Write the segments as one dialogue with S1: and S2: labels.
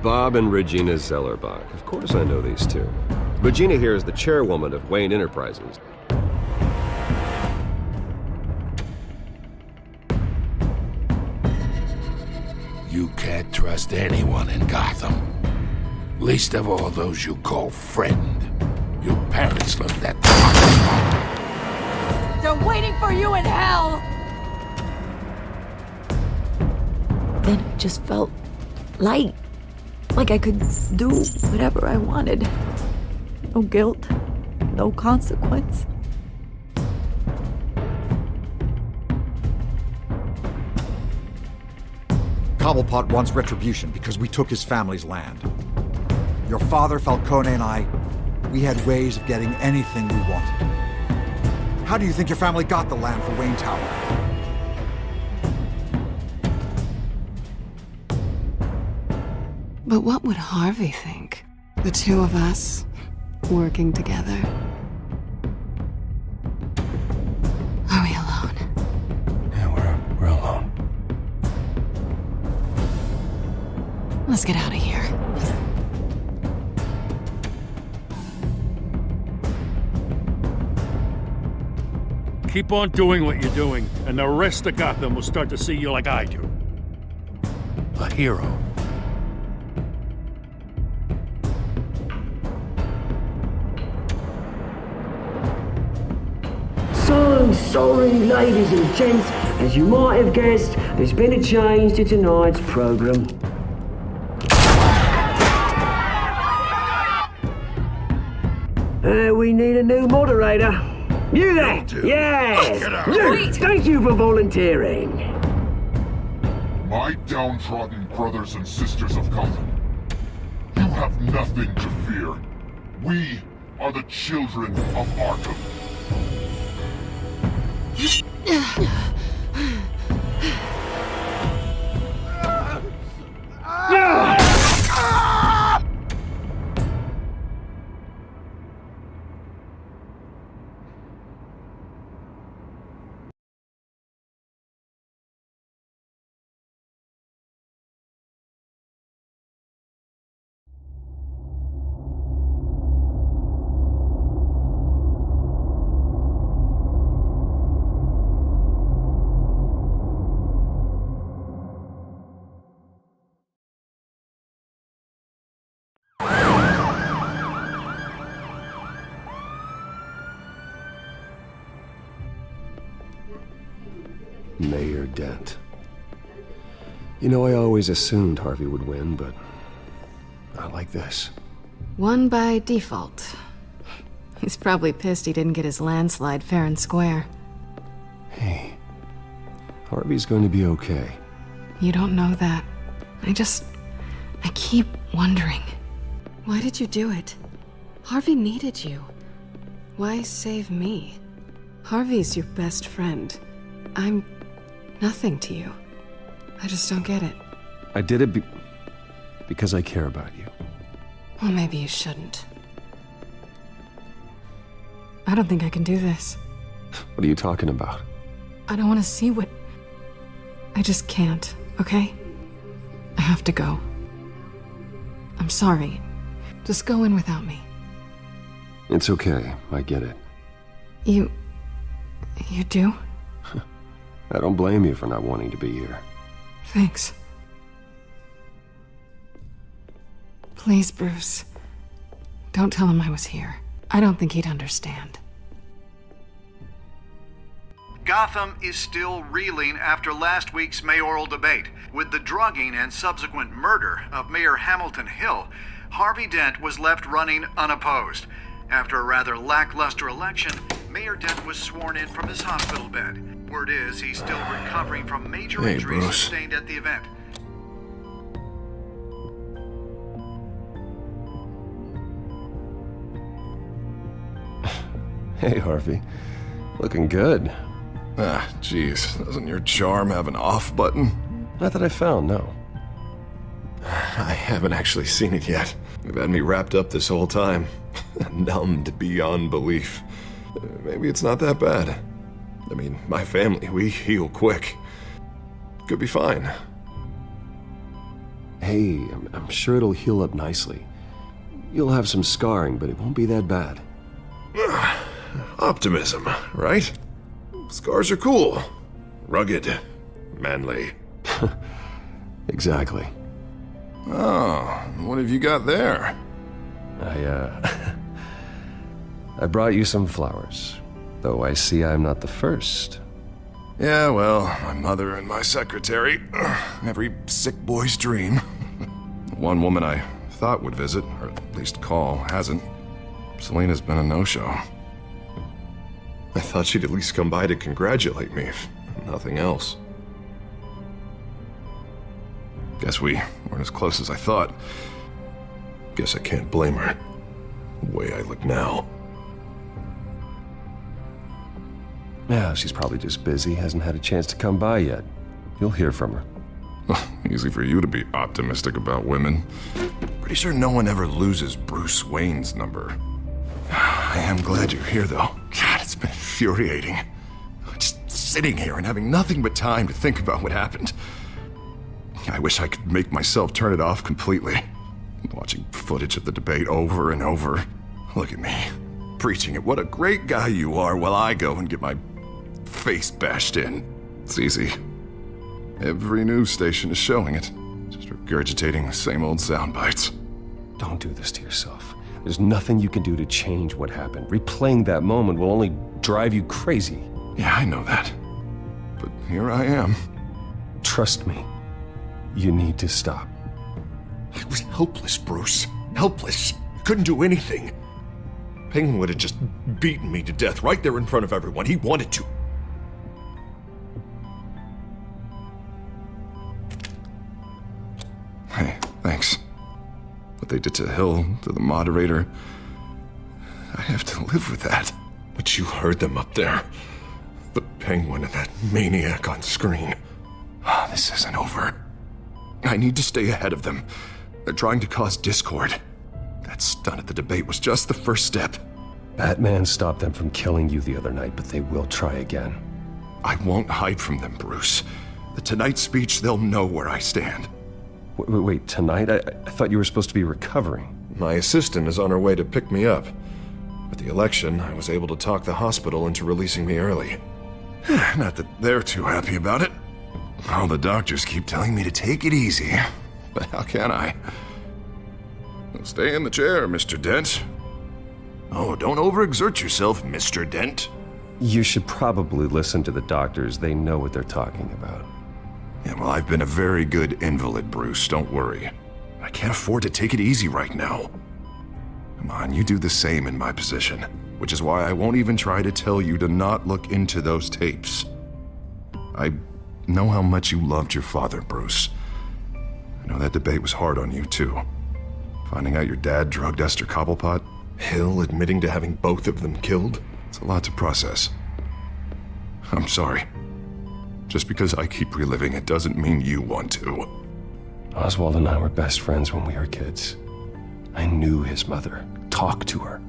S1: Bob and Regina Zellerbach. Of course I know these two. Regina here is the chairwoman of Wayne Enterprises.
S2: You can't trust anyone in Gotham. Least of all those you call friend. Your parents left that...
S3: They're waiting for you in hell!
S4: Then it just felt light. Like I could do whatever I wanted. No guilt, no consequence.
S5: Cobblepot wants retribution because we took his family's land. Your father, Falcone, and I, we had ways of getting anything we wanted. How do you think your family got the land for Wayne Tower?
S6: But what would Harvey think? The two of us, working together. Are we alone?
S2: Yeah, we're alone.
S6: Let's get out of here.
S7: Keep on doing what you're doing, and the rest of Gotham will start to see you like I do. A hero.
S8: So sorry, ladies and gents. As you might have guessed, there's been a change to tonight's program. We need a new moderator. You there? Yes! You! Thank you for volunteering.
S9: My downtrodden brothers and sisters of Gotham, you have nothing to fear. We are the children of Arkham.
S1: Mayor Dent. You know, I always assumed Harvey would win, but not like this.
S6: Won by default. He's probably pissed he didn't get his landslide fair and square.
S1: Hey, Harvey's going to be okay.
S6: You don't know that. I keep wondering. Why did you do it? Harvey needed you. Why save me? Harvey's your best friend. I'm nothing to you. I just don't get it.
S1: I did it because I care about you.
S6: Well, maybe you shouldn't. I don't think I can do this.
S1: What are you talking about?
S6: I don't want to see what... I just can't, okay? I have to go. I'm sorry. Just go in without me.
S1: It's okay. I get it.
S6: You do?
S1: I don't blame you for not wanting to be here.
S6: Thanks. Please, Bruce. Don't tell him I was here. I don't think he'd understand.
S10: Gotham is still reeling after last week's mayoral debate. With the drugging and subsequent murder of Mayor Hamilton Hill, Harvey Dent was left running unopposed. After a rather lackluster election, Mayor Dent was sworn in from his hospital bed. Word is he's still recovering from major injuries sustained at the event.
S1: Hey, Harvey. Looking good.
S11: Ah, jeez. Doesn't your charm have an off button?
S1: Not that I found, no.
S11: I haven't actually seen it yet. You've had me wrapped up this whole time. Numbed beyond belief. Maybe it's not that bad. I mean, my family, we heal quick. Could be fine.
S1: Hey, I'm sure it'll heal up nicely. You'll have some scarring, but it won't be that bad.
S11: Optimism, right? Scars are cool. Rugged. Manly.
S1: Exactly.
S11: Oh, what have you got there?
S1: I brought you some flowers. Though I see I'm not the first.
S11: Yeah, well, my mother and my secretary. Every sick boy's dream. One woman I thought would visit, or at least call, hasn't. Selena's been a no-show. I thought she'd at least come by to congratulate me, if nothing else. Guess we weren't as close as I thought. Guess I can't blame her. The way I look now.
S1: Yeah, she's probably just busy, hasn't had a chance to come by yet. You'll hear from her.
S11: Easy for you to be optimistic about women. Pretty sure no one ever loses Bruce Wayne's number. I am glad you're here, though. God, it's been infuriating. Just sitting here and having nothing but time to think about what happened. I wish I could make myself turn it off completely. Watching footage of the debate over and over. Look at me, preaching at what a great guy you are while I go and get my face bashed in. It's easy. Every news station is showing it. Just regurgitating the same old sound bites.
S1: Don't do this to yourself. There's nothing you can do to change what happened. Replaying that moment will only drive you crazy.
S11: Yeah, I know that. But here I am.
S1: Trust me. You need to stop.
S11: I was helpless, Bruce. Helpless. Couldn't do anything. Penguin would have just beaten me to death right there in front of everyone. He wanted to. Hey, thanks. What they did to Hill, to the moderator, I have to live with that. But you heard them up there. The Penguin and that maniac on screen. This isn't over. I need to stay ahead of them. They're trying to cause discord. That stunt at the debate was just the first step.
S1: Batman stopped them from killing you the other night, but they will try again.
S11: I won't hide from them, Bruce. The Tonight speech, they'll know where I stand.
S1: Wait, tonight? I thought you were supposed to be recovering.
S11: My assistant is on her way to pick me up. With the election, I was able to talk the hospital into releasing me early. Not that they're too happy about it. All the doctors keep telling me to take it easy. But how can I? Stay in the chair, Mr. Dent. Oh, don't overexert yourself, Mr. Dent.
S1: You should probably listen to the doctors. They know what they're talking about.
S11: Yeah, well, I've been a very good invalid, Bruce. Don't worry. I can't afford to take it easy right now. Come on, you do the same in my position. Which is why I won't even try to tell you to not look into those tapes. I know how much you loved your father, Bruce. I know that debate was hard on you, too. Finding out your dad drugged Esther Cobblepot, Hill admitting to having both of them killed, it's a lot to process. I'm sorry. Just because I keep reliving it doesn't mean you want to.
S1: Oswald and I were best friends when we were kids. I knew his mother. Talked to her.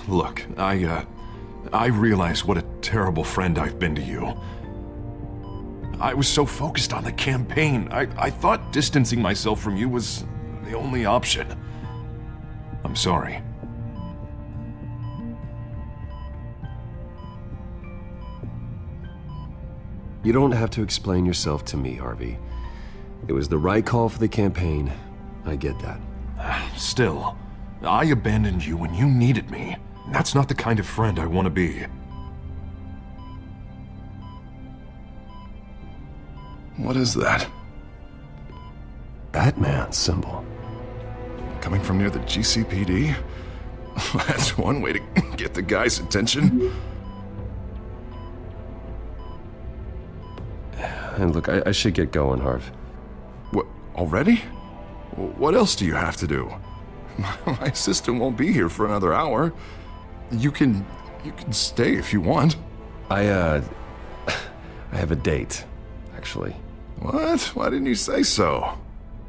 S11: Look, I realize what a terrible friend I've been to you. I was so focused on the campaign. I thought distancing myself from you was the only option. I'm sorry.
S1: You don't have to explain yourself to me, Harvey. It was the right call for the campaign. I get that.
S11: Still, I abandoned you when you needed me. That's not the kind of friend I want to be. What is that?
S1: Batman symbol.
S11: Coming from near the GCPD? That's one way to get the guy's attention.
S1: And look, I should get going, Harv.
S11: What, already? What else do you have to do? My assistant won't be here for another hour. You can stay if you want.
S1: I have a date, actually.
S11: What? Why didn't you say so?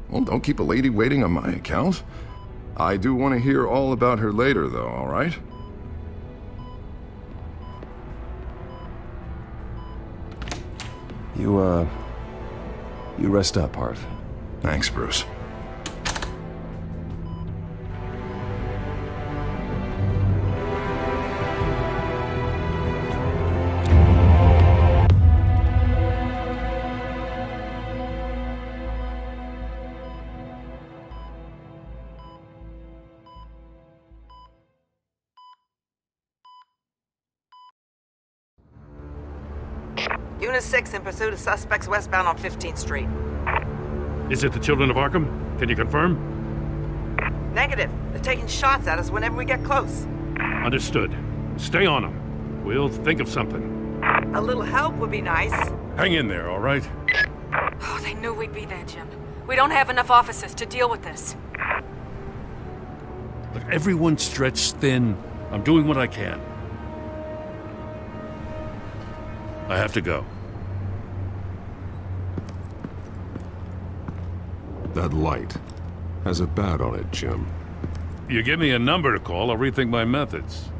S11: Well, don't keep a lady waiting on my account. I do want to hear all about her later, though, all right?
S1: You rest up, Harv.
S11: Thanks, Bruce.
S12: Unit 6 in pursuit of suspects westbound on 15th Street.
S7: Is it the Children of Arkham? Can you confirm?
S12: Negative. They're taking shots at us whenever we get close.
S7: Understood. Stay on them. We'll think of something.
S12: A little help would be nice.
S7: Hang in there, all right?
S3: Oh, they knew we'd be there, Jim. We don't have enough officers to deal with this.
S7: Look, everyone's stretched thin. I'm doing what I can. I have to go.
S1: That light has a bat on it, Jim.
S7: You give me a number to call, I'll rethink my methods.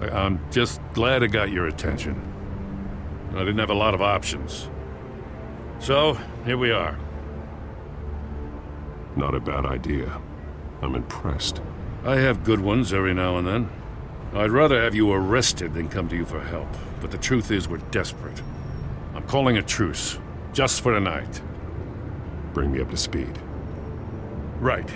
S7: I'm just glad it got your attention. I didn't have a lot of options. So, here we are.
S1: Not a bad idea. I'm impressed.
S7: I have good ones every now and then. I'd rather have you arrested than come to you for help. But the truth is, we're desperate. I'm calling a truce, just for tonight.
S1: Bring me up to speed.
S7: Right.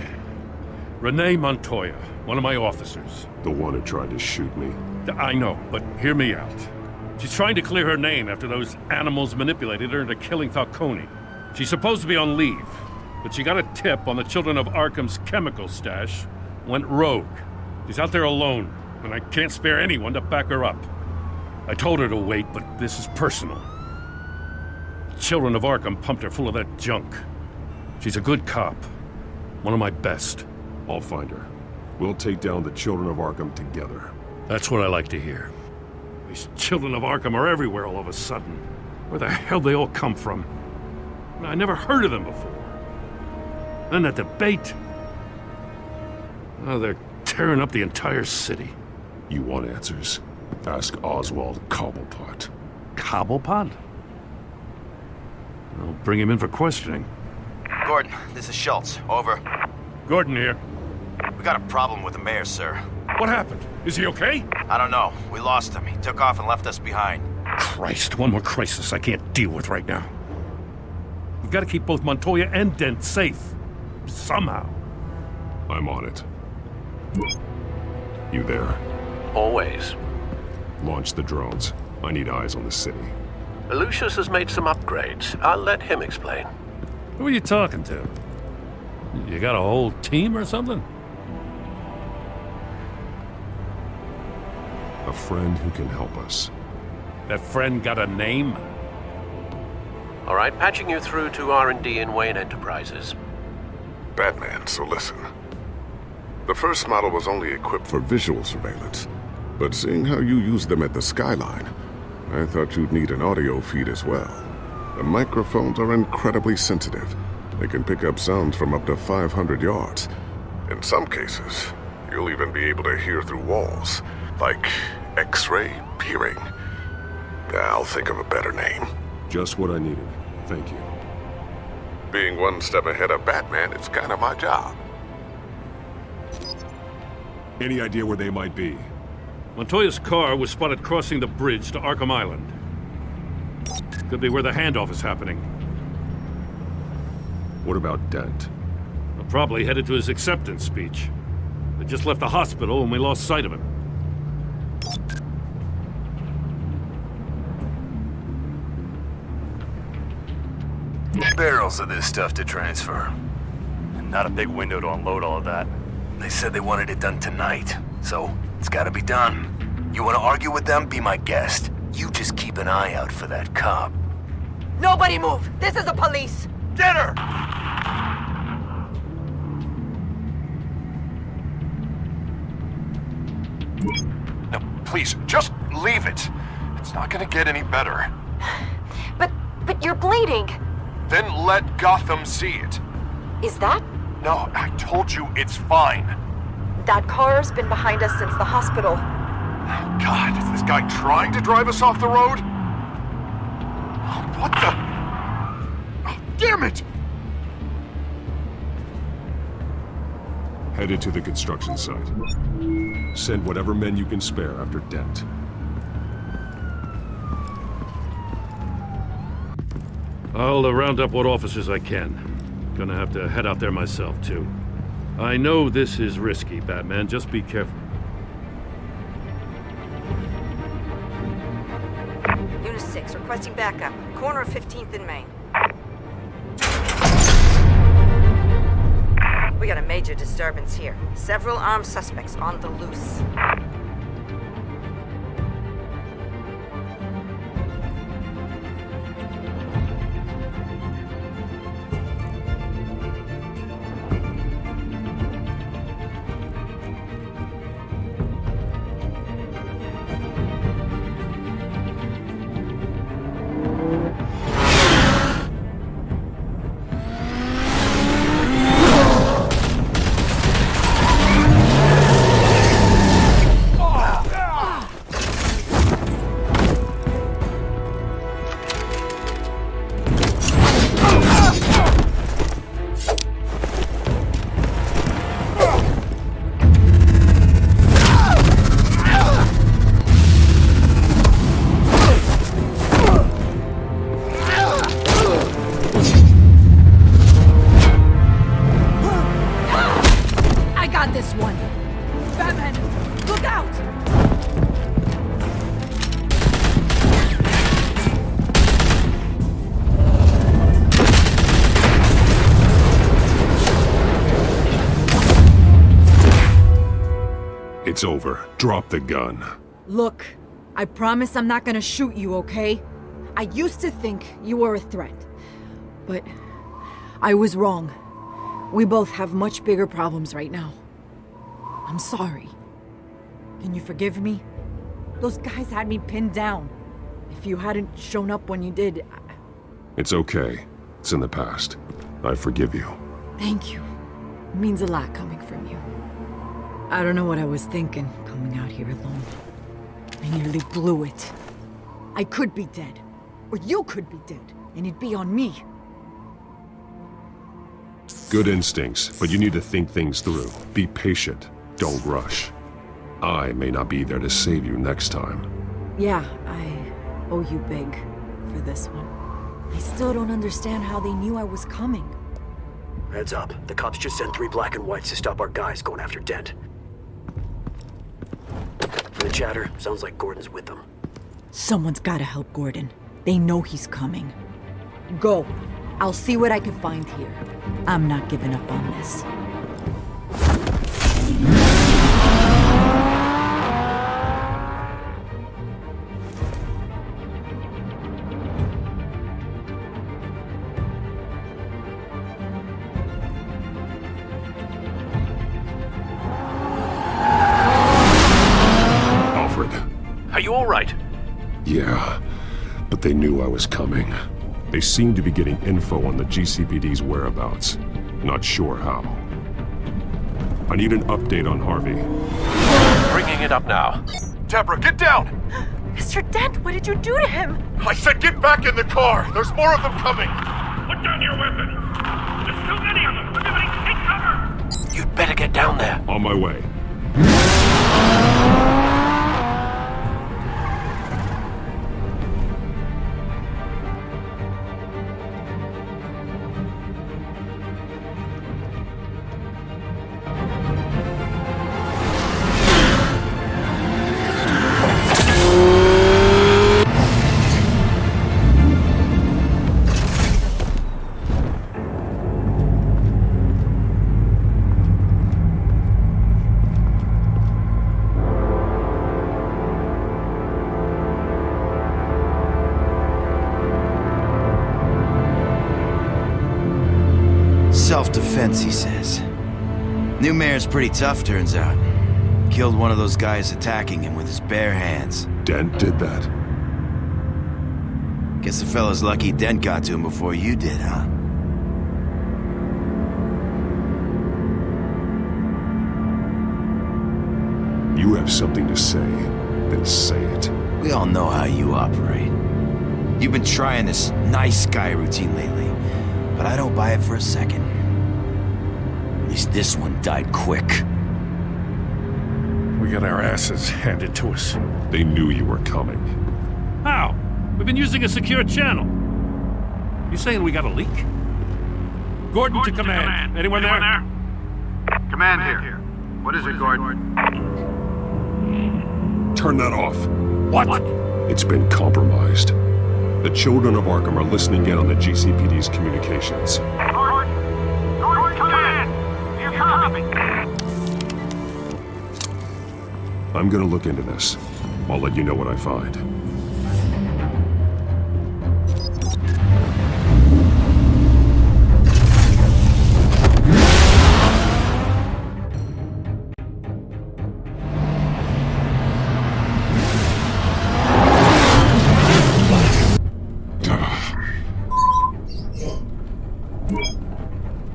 S7: Renee Montoya, one of my officers.
S1: The one who tried to shoot me.
S7: I know, but hear me out. She's trying to clear her name after those animals manipulated her into killing Falcone. She's supposed to be on leave, but she got a tip on the Children of Arkham's chemical stash, went rogue. She's out there alone, and I can't spare anyone to back her up. I told her to wait, but this is personal. The Children of Arkham pumped her full of that junk. She's a good cop. One of my best.
S1: I'll find her. We'll take down the Children of Arkham together.
S7: That's what I like to hear. These Children of Arkham are everywhere all of a sudden. Where the hell they all come from? I never heard of them before. Then that debate. Oh, they're tearing up the entire city.
S1: You want answers? Ask Oswald Cobblepot.
S7: Cobblepot? I'll bring him in for questioning.
S13: Gordon, this is Schultz. Over.
S7: Gordon here.
S13: We got a problem with the mayor, sir.
S7: What happened? Is he okay?
S13: I don't know. We lost him. He took off and left us behind.
S7: Christ, one more crisis I can't deal with right now. We've got to keep both Montoya and Dent safe. Somehow.
S1: I'm on it. You there?
S14: Always.
S1: Launch the drones. I need eyes on the city.
S14: Lucius has made some upgrades. I'll let him explain.
S7: Who are you talking to? You got a whole team or something?
S1: A friend who can help us.
S7: That friend got a name?
S14: All right, patching you through to R&D in Wayne Enterprises.
S15: Batman, so listen. The first model was only equipped for visual surveillance, but seeing how you use them at the Skyline, I thought you'd need an audio feed as well. The microphones are incredibly sensitive. They can pick up sounds from up to 500 yards. In some cases, you'll even be able to hear through walls, like X-ray peering. I'll think of a better name.
S1: Just what I needed. Thank you.
S15: Being one step ahead of Batman, it's kind of my job.
S1: Any idea where they might be?
S7: Montoya's car was spotted crossing the bridge to Arkham Island. Could be where the handoff is happening.
S1: What about Dent?
S7: Well, probably headed to his acceptance speech. They just left the hospital and we lost sight of him.
S16: Barrels of this stuff to transfer. And not a big window to unload all of that. They said they wanted it done tonight, so it's gotta be done. You wanna argue with them? Be my guest. You just keep an eye out for that cop.
S3: Nobody move! This is the police!
S16: Get her!
S15: Now, please, just leave it. It's not gonna get any better.
S3: But you're bleeding.
S15: Then let Gotham see it.
S3: Is that?
S15: No, I told you it's fine.
S3: That car's been behind us since the hospital.
S15: God, is this guy trying to drive us off the road? What the?
S5: damn it!
S15: Headed to the construction site. Send whatever men you can spare after Dent.
S7: I'll round up what officers I can. Gonna have to head out there myself, too. I know this is risky, Batman. Just be careful.
S12: Unit 6, requesting backup. Corner of 15th and Main. We got a major disturbance here. Several armed suspects on the loose.
S15: It's over. Drop the gun.
S4: Look, I promise I'm not gonna shoot you, okay? I used to think you were a threat, but I was wrong. We both have much bigger problems right now. I'm sorry. Can you forgive me? Those guys had me pinned down. If you hadn't shown up when you did,
S15: It's okay. It's in the past. I forgive you.
S4: Thank you. It means a lot coming from you. I don't know what I was thinking, coming out here alone. I nearly blew it. I could be dead. Or you could be dead, and it'd be on me.
S15: Good instincts, but you need to think things through. Be patient. Don't rush. I may not be there to save you next time.
S4: Yeah, I owe you big for this one. I still don't understand how they knew I was coming.
S17: Heads up. The cops just sent 3 black and whites to stop our guys going after Dent. From the chatter, sounds like Gordon's with them.
S4: Someone's gotta help Gordon. They know he's coming. Go. I'll see what I can find here. I'm not giving up on this.
S14: Are you all right?
S15: Yeah, but they knew I was coming. They seemed to be getting info on the GCPD's whereabouts. Not sure how. I need an update on Harvey.
S14: Bringing it up now.
S18: Deborah, get down!
S4: Mr. Dent, what did you do to him?
S18: I said get back in the car! There's more of them coming!
S7: Put down your weapon! There's too many of them! Everybody take cover!
S14: You'd better get down there.
S15: On my way.
S13: Self-defense, he says. New mayor's pretty tough, turns out. Killed one of those guys attacking him with his bare hands.
S15: Dent did that?
S13: Guess the fella's lucky Dent got to him before you did, huh?
S15: You have something to say, then say it.
S13: We all know how you operate. You've been trying this nice guy routine lately. but I don't buy it for a second. At least this one died quick.
S7: We got our asses handed to us.
S1: They knew you were coming.
S7: How? We've been using a secure channel. You saying we got a leak? Gordon to command. Anyone there?
S10: Command here. What is it, Gordon?
S1: Turn that off.
S7: What?
S1: It's been compromised. The children of Arkham are listening in on the GCPD's communications.
S18: Gordon, command! You copy?
S1: I'm gonna look into this. I'll let you know what I find.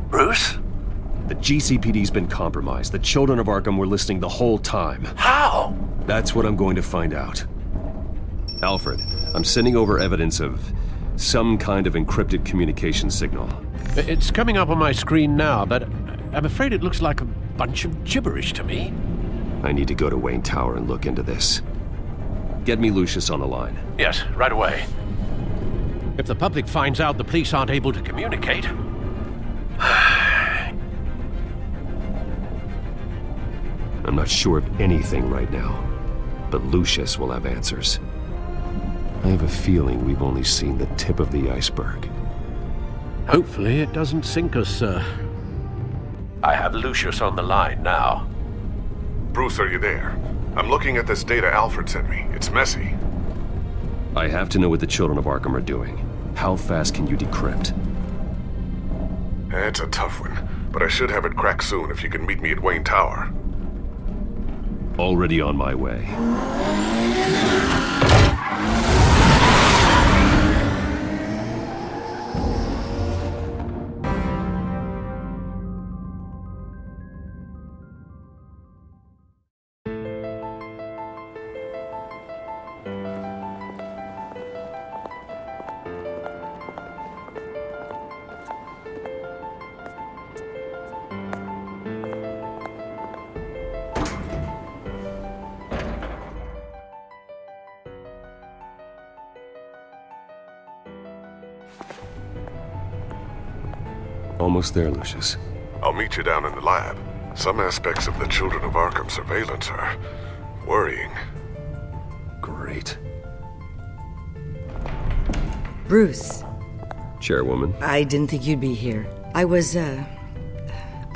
S16: Bruce?
S1: The GCPD's been compromised. The children of Arkham were listening the whole time.
S16: How?
S1: That's what I'm going to find out. Alfred, I'm sending over evidence of some kind of encrypted communication signal.
S14: It's coming up on my screen now, but I'm afraid it looks like a bunch of gibberish to me.
S1: I need to go to Wayne Tower and look into this. Get me Lucius on the line.
S14: Yes, right away. If the public finds out the police aren't able to communicate...
S1: I'm not sure of anything right now, but Lucius will have answers. I have a feeling we've only seen the tip of the iceberg.
S14: Hopefully it doesn't sink us, sir. I have Lucius on the line now.
S15: Bruce, are you there? I'm looking at this data Alfred sent me. It's messy.
S1: I have to know what the children of Arkham are doing. How fast can you decrypt?
S15: It's a tough one, but I should have it cracked soon if you can meet me at Wayne Tower.
S1: Already on my way. Almost there, Lucius.
S15: I'll meet you down in the lab. Some aspects of the Children of Arkham surveillance are worrying.
S1: Great.
S19: Bruce.
S1: Chairwoman.
S19: I didn't think you'd be here. I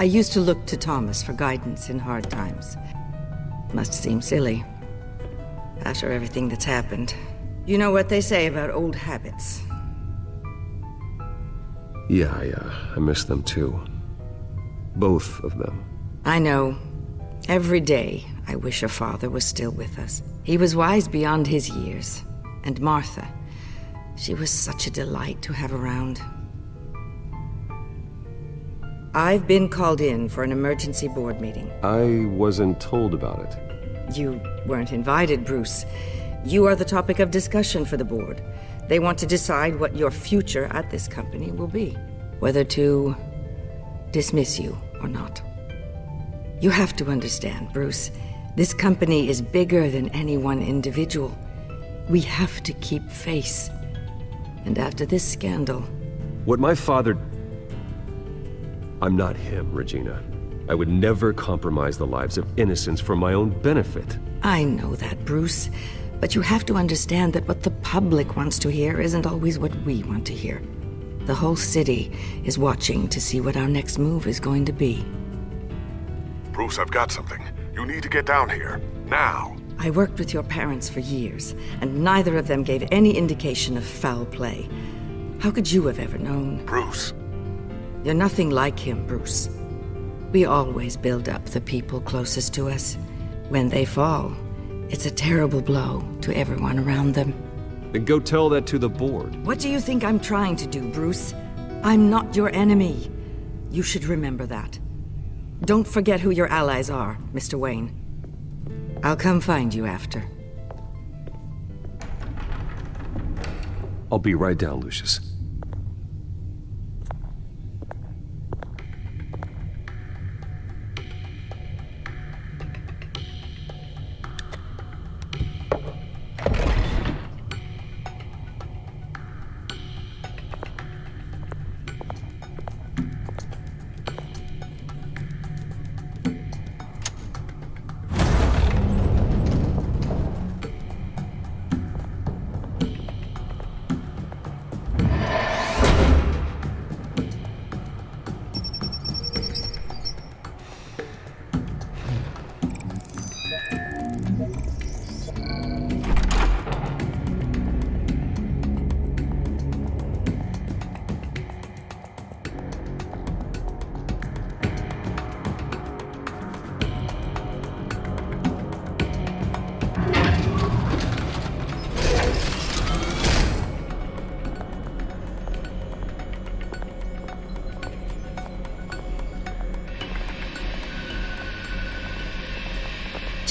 S19: used to look to Thomas for guidance in hard times. Must seem silly. After everything that's happened. You know what they say about old habits.
S1: Yeah, I miss them too. Both of them.
S19: I know. Every day, I wish your father was still with us. He was wise beyond his years. And Martha, she was such a delight to have around. I've been called in for an emergency board meeting.
S1: I wasn't told about it.
S19: You weren't invited, Bruce. You are the topic of discussion for the board. They want to decide what your future at this company will be. Whether to dismiss you or not. You have to understand, Bruce. This company is bigger than any one individual. We have to keep face. And after this scandal...
S1: What my father... I'm not him, Regina. I would never compromise the lives of innocents for my own benefit.
S19: I know that, Bruce. But you have to understand that what the public wants to hear isn't always what we want to hear. The whole city is watching to see what our next move is going to be.
S15: Bruce, I've got something. You need to get down here. Now.
S19: I worked with your parents for years, and neither of them gave any indication of foul play. How could you have ever known?
S15: Bruce.
S19: You're nothing like him, Bruce. We always build up the people closest to us. When they fall, it's a terrible blow to everyone around them.
S1: Then go tell that to the board.
S19: What do you think I'm trying to do, Bruce? I'm not your enemy. You should remember that. Don't forget who your allies are, Mr. Wayne. I'll come find you after.
S1: I'll be right down, Lucius.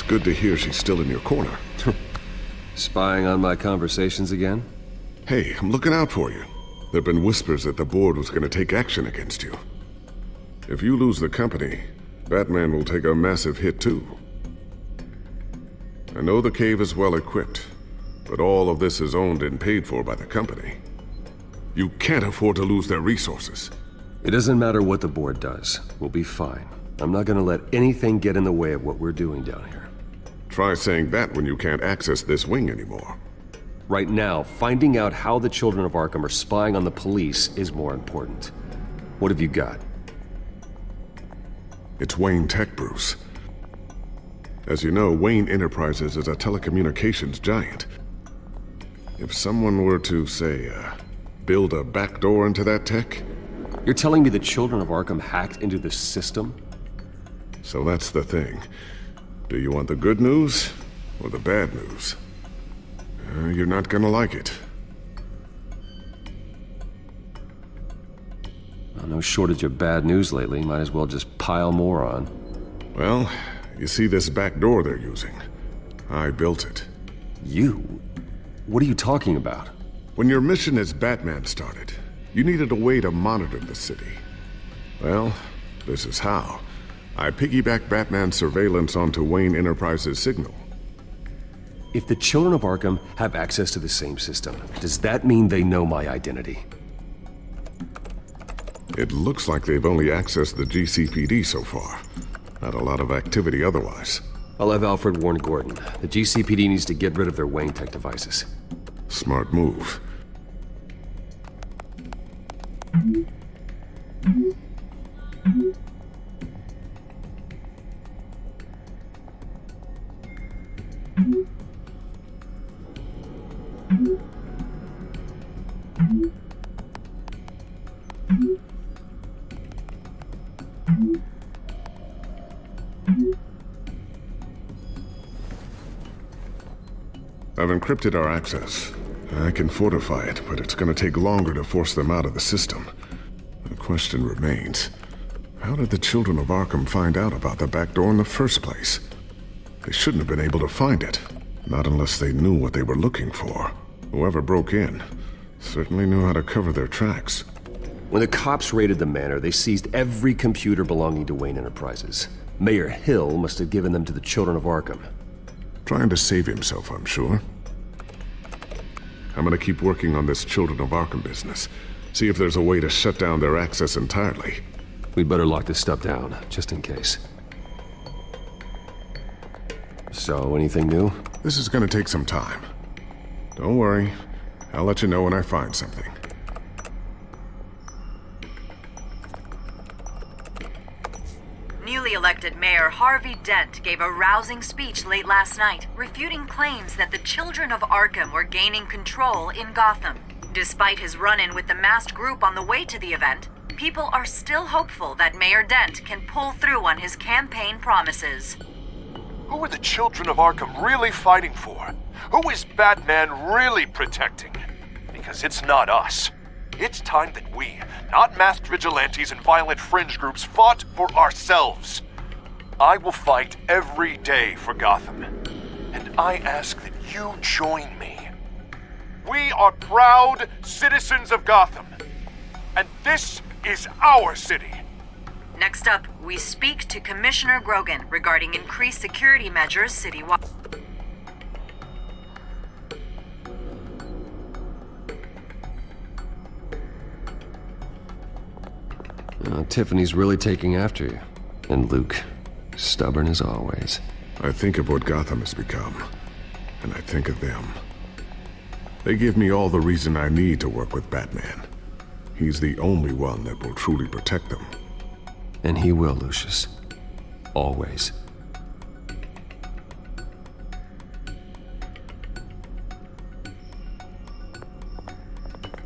S15: Good to hear she's still in your corner.
S1: Spying on my conversations again?
S15: Hey, I'm looking out for you. There've been whispers that the board was going to take action against you. If you lose the company, Batman will take a massive hit too. I know the cave is well equipped, but all of this is owned and paid for by the company. You can't afford to lose their resources.
S1: It doesn't matter what the board does. We'll be fine. I'm not gonna let anything get in the way of what we're doing down here.
S15: Try saying that when you can't access this wing anymore.
S1: Right now, finding out how the children of Arkham are spying on the police is more important. What have you got?
S15: It's Wayne Tech, Bruce. As you know, Wayne Enterprises is a telecommunications giant. If someone were to, say, build a backdoor into that tech...
S1: You're telling me the children of Arkham hacked into this system?
S15: So that's the thing. Do you want the good news or the bad news? You're not gonna like it.
S1: Well, no shortage of bad news lately. Might as well just pile more on.
S15: Well, you see this back door they're using? I built it.
S1: You? What are you talking about?
S15: When your mission as Batman started, you needed a way to monitor the city. Well, this is how. I piggybacked Batman's surveillance onto Wayne Enterprises' signal.
S1: If the children of Arkham have access to the same system, does that mean they know my identity?
S15: It looks like they've only accessed the GCPD so far. Not a lot of activity otherwise.
S1: I'll have Alfred warn Gordon. The GCPD needs to get rid of their Wayne Tech devices.
S15: Smart move. I've encrypted our access. I can fortify it, but it's gonna take longer to force them out of the system. The question remains, how did the children of Arkham find out about the back door in the first place? They shouldn't have been able to find it. Not unless they knew what they were looking for. Whoever broke in certainly knew how to cover their tracks.
S1: When the cops raided the manor, they seized every computer belonging to Wayne Enterprises. Mayor Hill must have given them to the children of Arkham.
S15: Trying to save himself, I'm sure. I'm gonna keep working on this Children of Arkham business. See if there's a way to shut down their access entirely.
S1: We'd better lock this stuff down, just in case. So, anything new?
S15: This is gonna take some time. Don't worry. I'll let you know when I find something.
S20: Newly elected Mayor Harvey Dent gave a rousing speech late last night, refuting claims that the children of Arkham were gaining control in Gotham. Despite his run-in with the masked group on the way to the event, people are still hopeful that Mayor Dent can pull through on his campaign promises.
S21: Who are the children of Arkham really fighting for? Who is Batman really protecting? Because it's not us. It's time that we, not masked vigilantes and violent fringe groups, fought for ourselves. I will fight every day for Gotham. And I ask that you join me. We are proud citizens of Gotham. And this is our city.
S20: Next up, we speak to Commissioner Grogan regarding increased security measures citywide.
S1: Tiffany's really taking after you. And Luke, stubborn as always.
S15: I think of what Gotham has become, and I think of them. They give me all the reason I need to work with Batman. He's the only one that will truly protect them.
S1: And he will, Lucius. Always.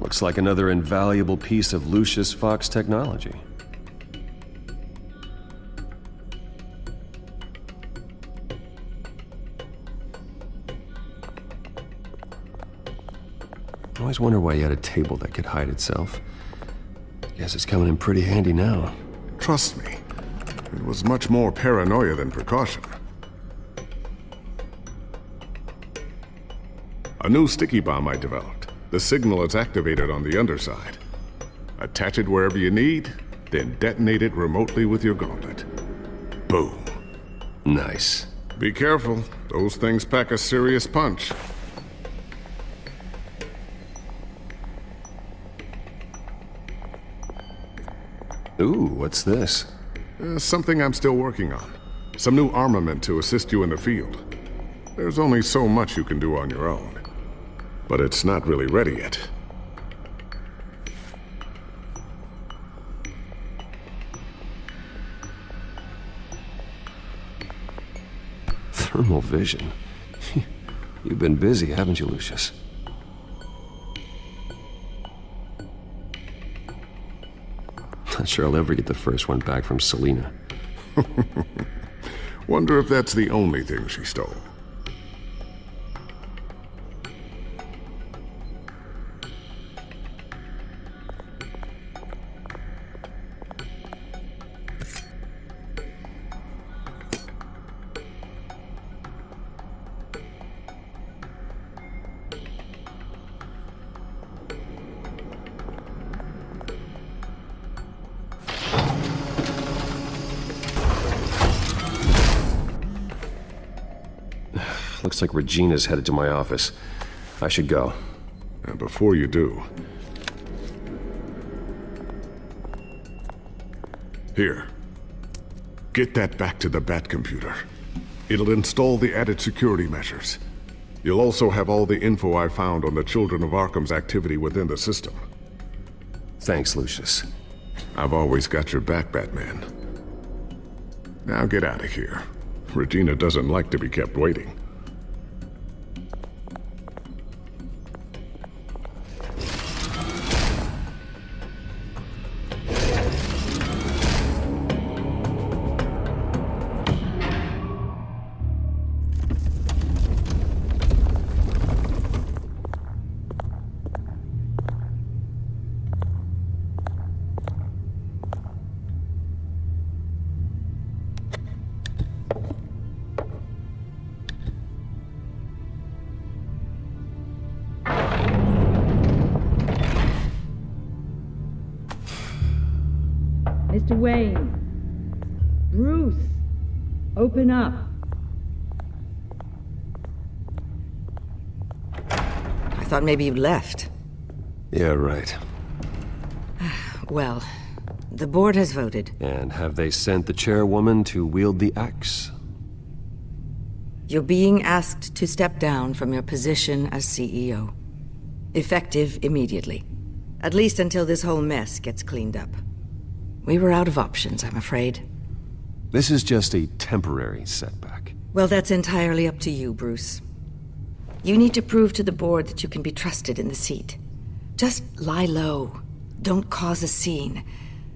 S1: Looks like another invaluable piece of Lucius Fox technology. I always wonder why you had a table that could hide itself. Guess it's coming in pretty handy now.
S15: Trust me, it was much more paranoia than precaution. A new sticky bomb I developed. The signal is activated on the underside. Attach it wherever you need, then detonate it remotely with your gauntlet. Boom.
S1: Nice.
S15: Be careful. Those things pack a serious punch.
S1: Ooh, what's this?
S15: Something I'm still working on. Some new armament to assist you in the field. There's only so much you can do on your own. But it's not really ready yet.
S1: Thermal vision. You've been busy, haven't you, Lucius? Not sure I'll ever get the first one back from Selena.
S15: Wonder if that's the only thing she stole.
S1: Looks like Regina's headed to my office. I should go.
S15: And before you do... Here. Get that back to the Bat computer. It'll install the added security measures. You'll also have all the info I found on the Children of Arkham's activity within the system.
S1: Thanks, Lucius.
S15: I've always got your back, Batman. Now get out of here. Regina doesn't like to be kept waiting.
S4: Mr. Wayne. Bruce. Open up.
S19: I thought maybe you'd left.
S1: Yeah, right.
S19: Well, the board has voted.
S1: And have they sent the chairwoman to wield the axe?
S19: You're being asked to step down from your position as CEO. Effective immediately. At least until this whole mess gets cleaned up. We were out of options, I'm afraid.
S1: This is just a temporary setback.
S19: Well, that's entirely up to you, Bruce. You need to prove to the board that you can be trusted in the seat. Just lie low. Don't cause a scene.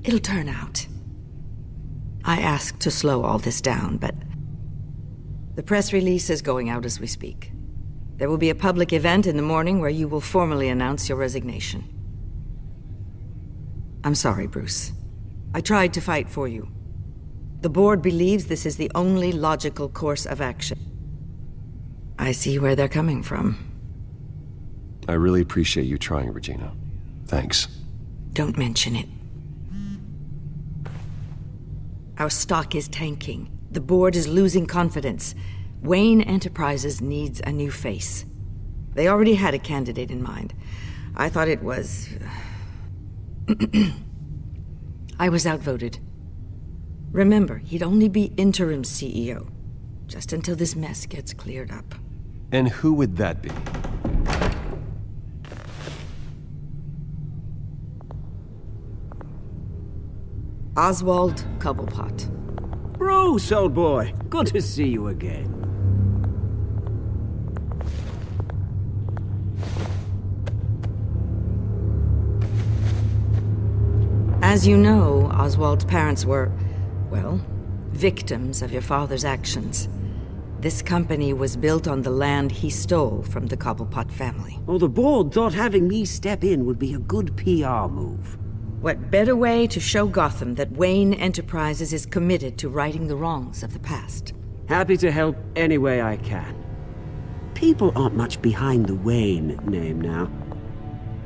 S19: It'll turn out. I asked to slow all this down, but... the press release is going out as we speak. There will be a public event in the morning where you will formally announce your resignation. I'm sorry, Bruce. I tried to fight for you. The board believes this is the only logical course of action. I see where they're coming from.
S1: I really appreciate you trying, Regina. Thanks.
S19: Don't mention it. Our stock is tanking. The board is losing confidence. Wayne Enterprises needs a new face. They already had a candidate in mind. I thought it was... I was outvoted. Remember, he'd only be interim CEO, just until this mess gets cleared up.
S1: And who would that be?
S19: Oswald Cobblepot.
S17: Bruce, old boy. Good to see you again.
S19: As you know, Oswald's parents were, well, victims of your father's actions. This company was built on the land he stole from the Cobblepot family.
S2: Well, the board thought having me step in would be a good PR move.
S19: What better way to show Gotham that Wayne Enterprises is committed to righting the wrongs of the past?
S2: Happy to help any way I can. People aren't much behind the Wayne name now.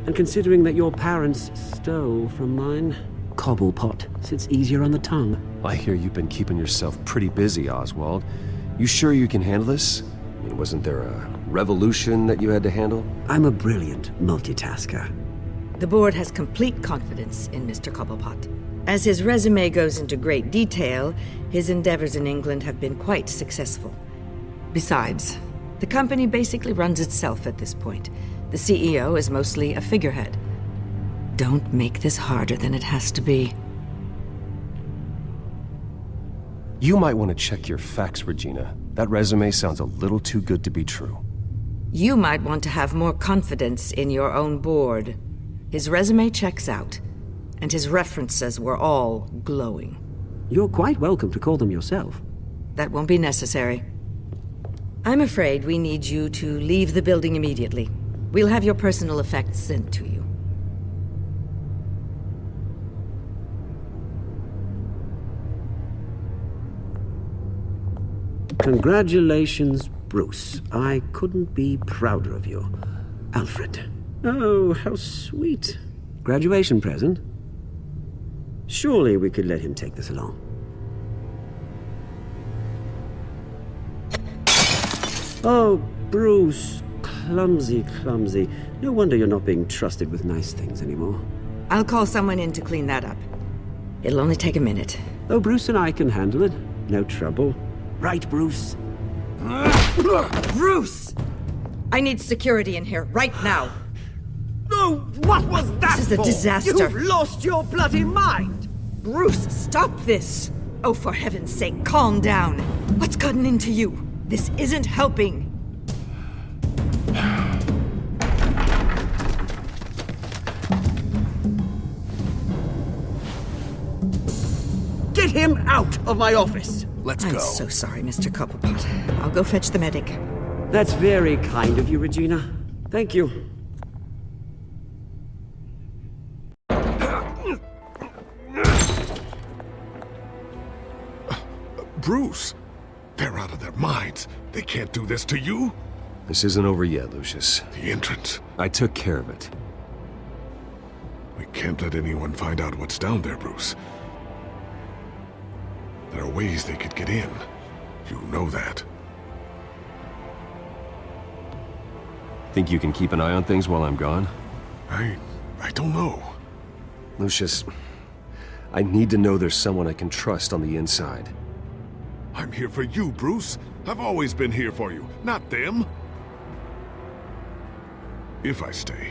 S2: And considering that your parents stole from mine, Cobblepot sits easier on the tongue.
S1: I hear you've been keeping yourself pretty busy, Oswald. You sure you can handle this? I mean, wasn't there a revolution that you had to handle?
S2: I'm a brilliant multitasker.
S19: The board has complete confidence in Mr. Cobblepot. As his resume goes into great detail, his endeavors in England have been quite successful. Besides, the company basically runs itself at this point. The CEO is mostly a figurehead. Don't make this harder than it has to be.
S1: You might want to check your facts, Regina. That resume sounds a little too good to be true.
S19: You might want to have more confidence in your own board. His resume checks out, and his references were all glowing.
S2: You're quite welcome to call them yourself.
S19: That won't be necessary. I'm afraid we need you to leave the building immediately. We'll have your personal effects sent to you.
S2: Congratulations, Bruce. I couldn't be prouder of you. Alfred. Oh, how sweet. Graduation present? Surely we could let him take this along. Oh, Bruce. Clumsy, clumsy. No wonder you're not being trusted with nice things anymore.
S19: I'll call someone in to clean that up. It'll only take a minute.
S2: Oh, Bruce and I can handle it. No trouble. Right, Bruce?
S19: Bruce! I need security in here, right now.
S2: Oh, what was that?
S19: This is a disaster.
S2: You've lost your bloody mind!
S19: Bruce, stop this! Oh, for heaven's sake, calm down. What's gotten into you? This isn't helping.
S2: Get him out of my office!
S16: Let's
S19: I'm
S16: go.
S19: so sorry, Mr. Cobblepot. I'll go fetch the medic.
S2: That's very kind of you, Regina. Thank you.
S15: Bruce, they're out of their minds. They can't do this to you.
S1: This isn't over yet, Lucius.
S15: The entrance.
S1: I took care of it.
S15: We can't let anyone find out what's down there, Bruce. There are ways they could get in. You know that.
S1: Think you can keep an eye on things while I'm gone?
S15: I don't know.
S1: Lucius, I need to know there's someone I can trust on the inside.
S15: I'm here for you, Bruce. I've always been here for you, not them. If I stay,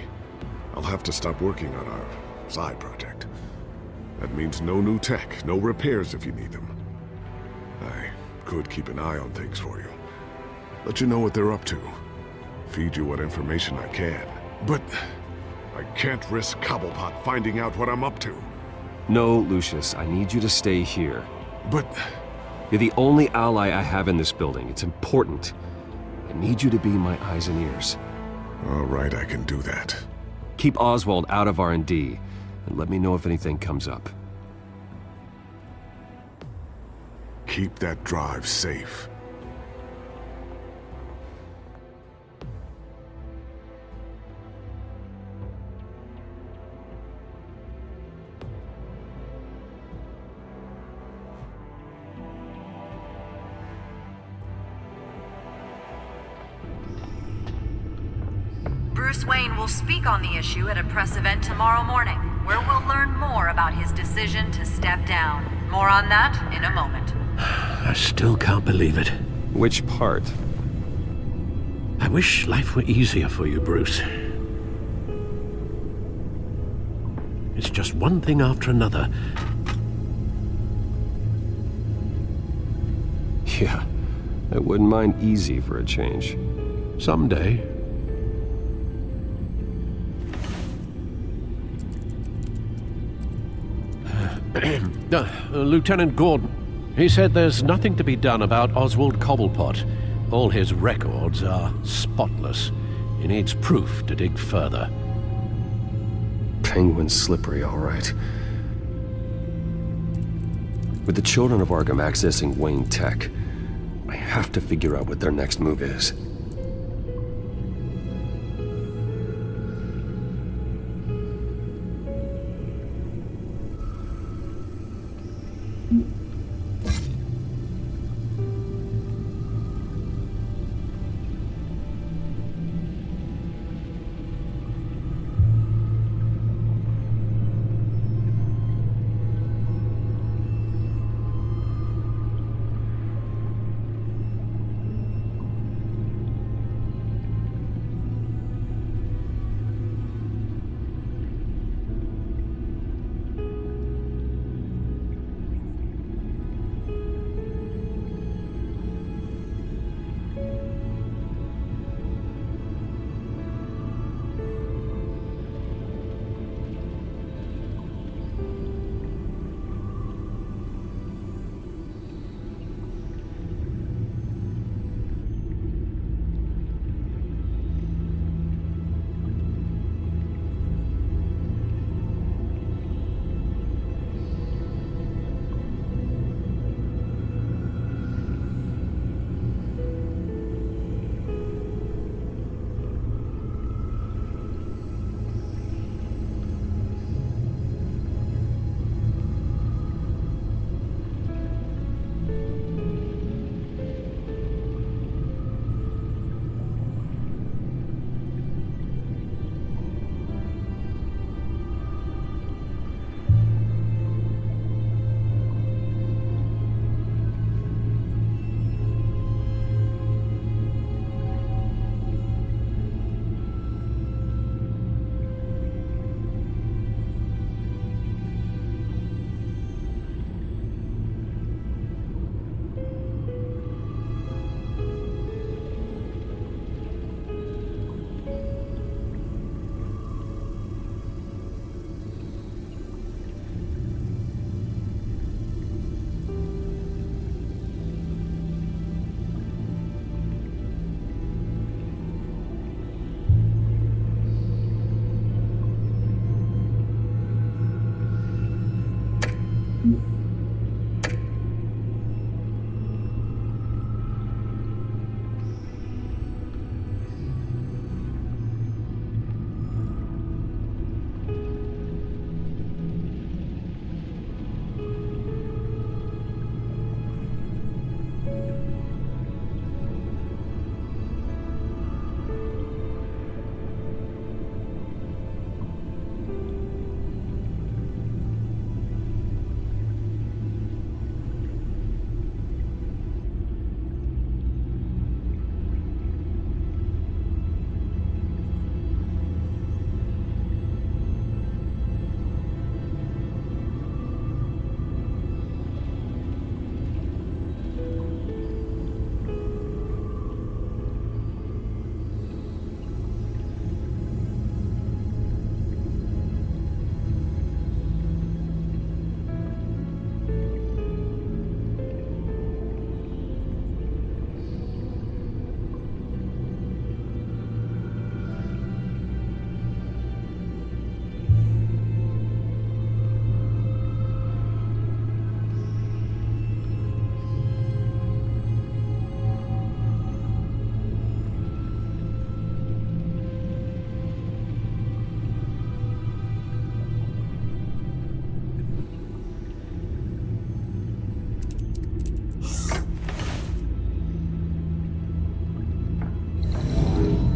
S15: I'll have to stop working on our side project. That means no new tech, no repairs if you need them. I could keep an eye on things for you. Let you know what they're up to. Feed you what information I can. But I can't risk Cobblepot finding out what I'm up to.
S1: No, Lucius, I need you to stay here.
S15: But
S1: you're the only ally I have in this building. It's important. I need you to be my eyes and ears.
S15: All right, I can do that.
S1: Keep Oswald out of R&D, and let me know if anything comes up.
S15: Keep that drive safe.
S20: Bruce Wayne will speak on the issue at a press event tomorrow morning, where we'll learn more about his decision to step down. More on that in a moment.
S14: I still can't believe it.
S1: Which part?
S14: I wish life were easier for you, Bruce. It's just one thing after another.
S1: Yeah, I wouldn't mind easy for a change.
S14: Someday. Lieutenant Gordon. He said there's nothing to be done about Oswald Cobblepot. All his records are spotless. He needs proof to dig further.
S1: Penguin's slippery, all right. With the children of Arkham accessing Wayne Tech, I have to figure out what their next move is.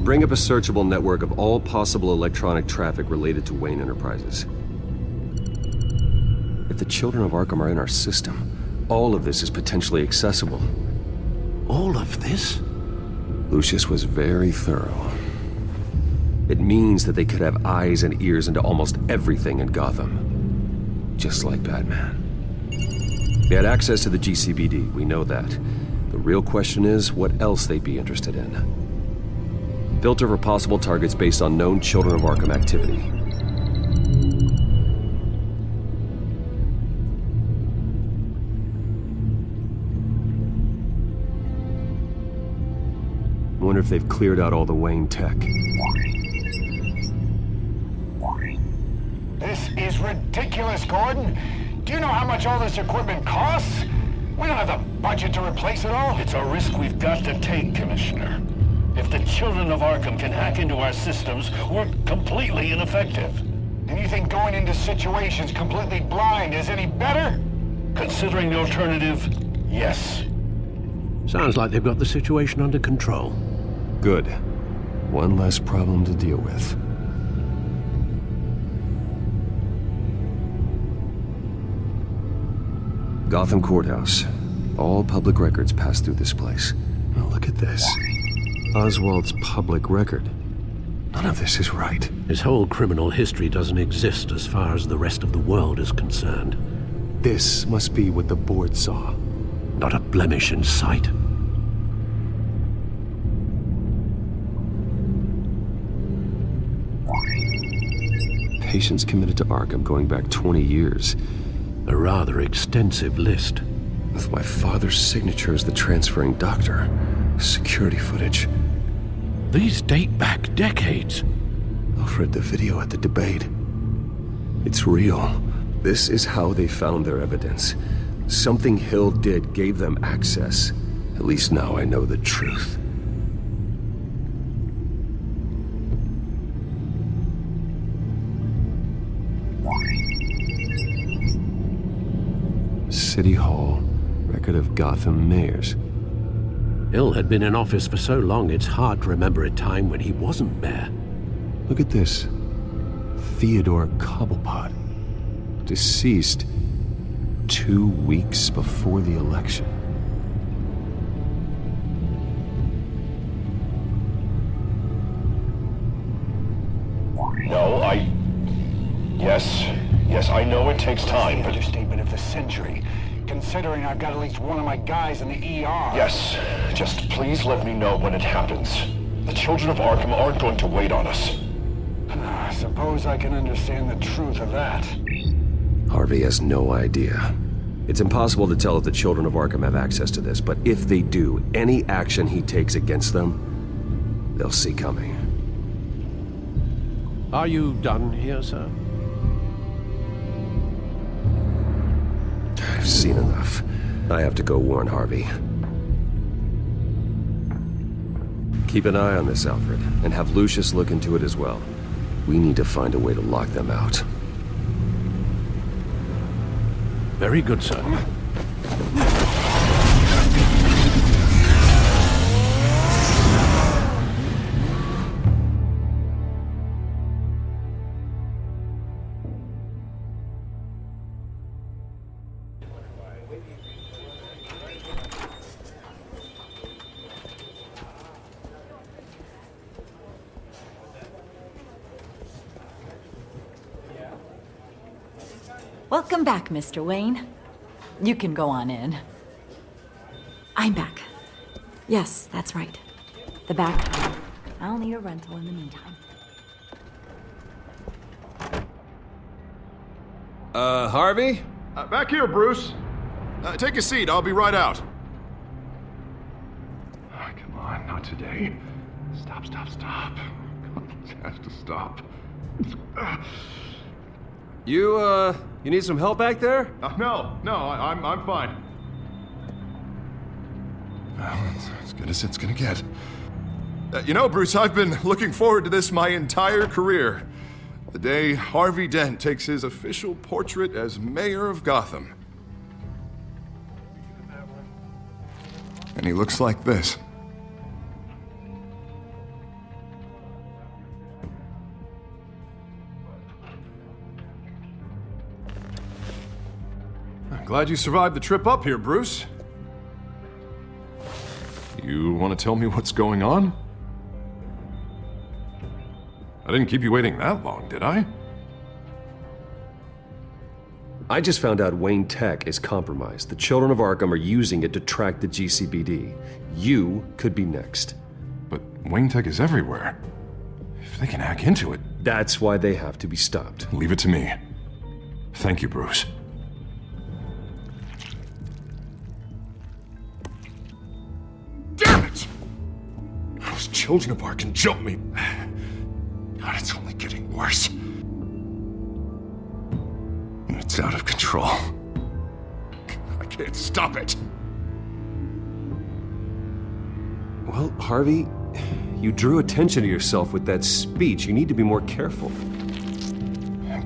S1: Bring up a searchable network of all possible electronic traffic related to Wayne Enterprises. If the children of Arkham are in our system, all of this is potentially accessible.
S14: All of this?
S1: Lucius was very thorough. It means that they could have eyes and ears into almost everything in Gotham. Just like Batman. They had access to the GCPD, we know that. The real question is, what else they'd be interested in. Filter for possible targets based on known Children of Arkham activity. Wonder if they've cleared out all the Wayne tech.
S18: This is ridiculous, Gordon. Do you know how much all this equipment costs? We don't have the budget to replace it all.
S7: It's a risk we've got to take, Commissioner. If the children of Arkham can hack into our systems, we're completely ineffective.
S18: And you think going into situations completely blind is any better?
S7: Considering the alternative, yes.
S14: Sounds like they've got the situation under control.
S1: Good. One less problem to deal with. Gotham Courthouse. All public records pass through this place. Oh, look at this. Oswald's public record. None of this is right.
S14: His whole criminal history doesn't exist as far as the rest of the world is concerned.
S1: This must be what the board saw.
S14: Not a blemish in sight.
S1: Patients committed to Arkham going back 20 years.
S14: A rather extensive list.
S1: With my father's signature as the transferring doctor. Security footage.
S14: These date back decades.
S1: I've read the video at the debate. It's real. This is how they found their evidence. Something Hill did gave them access. At least now I know the truth. City Hall. Record of Gotham mayors.
S14: Hill had been in office for so long, it's hard to remember a time when he wasn't mayor.
S1: Look at this. Theodore Cobblepot. Deceased 2 weeks before the election.
S7: No, Yes, I know it takes time, but...
S18: Understatement of the century. Considering I've got at least one of my guys in the ER.
S7: Yes, just please let me know when it happens. The children of Arkham aren't going to wait on us.
S18: I suppose I can understand the truth of that.
S1: Harvey has no idea. It's impossible to tell if the children of Arkham have access to this, but if they do, any action he takes against them, they'll see coming.
S14: Are you done here, sir?
S1: I've seen enough. I have to go warn Harvey. Keep an eye on this, Alfred, and have Lucius look into it as well. We need to find a way to lock them out.
S14: Very good, sir.
S20: Welcome back, Mr. Wayne. You can go on in. I'm back. Yes, that's right. The back. I'll need a rental in the meantime.
S1: Harvey?
S11: Back here, Bruce. Take a seat, I'll be right out. Oh, come on, not today. Stop. It has to stop.
S1: You need some help back there?
S11: No, I'm fine. Well, it's as good as it's gonna get. You know, Bruce, I've been looking forward to this my entire career. The day Harvey Dent takes his official portrait as mayor of Gotham. And he looks like this. I'm glad you survived the trip up here, Bruce. You want to tell me what's going on? I didn't keep you waiting that long, did I?
S1: I just found out Wayne Tech is compromised. The children of Arkham are using it to track the GCPD. You could be next.
S11: But Wayne Tech is everywhere. If they can hack into it...
S1: That's why they have to be stopped.
S11: Leave it to me. Thank you, Bruce. Damn it! Those children of Arkham jumped me. God, it's only getting worse. And it's out of control. I can't stop it.
S1: Well, Harvey, you drew attention to yourself with that speech. You need to be more careful.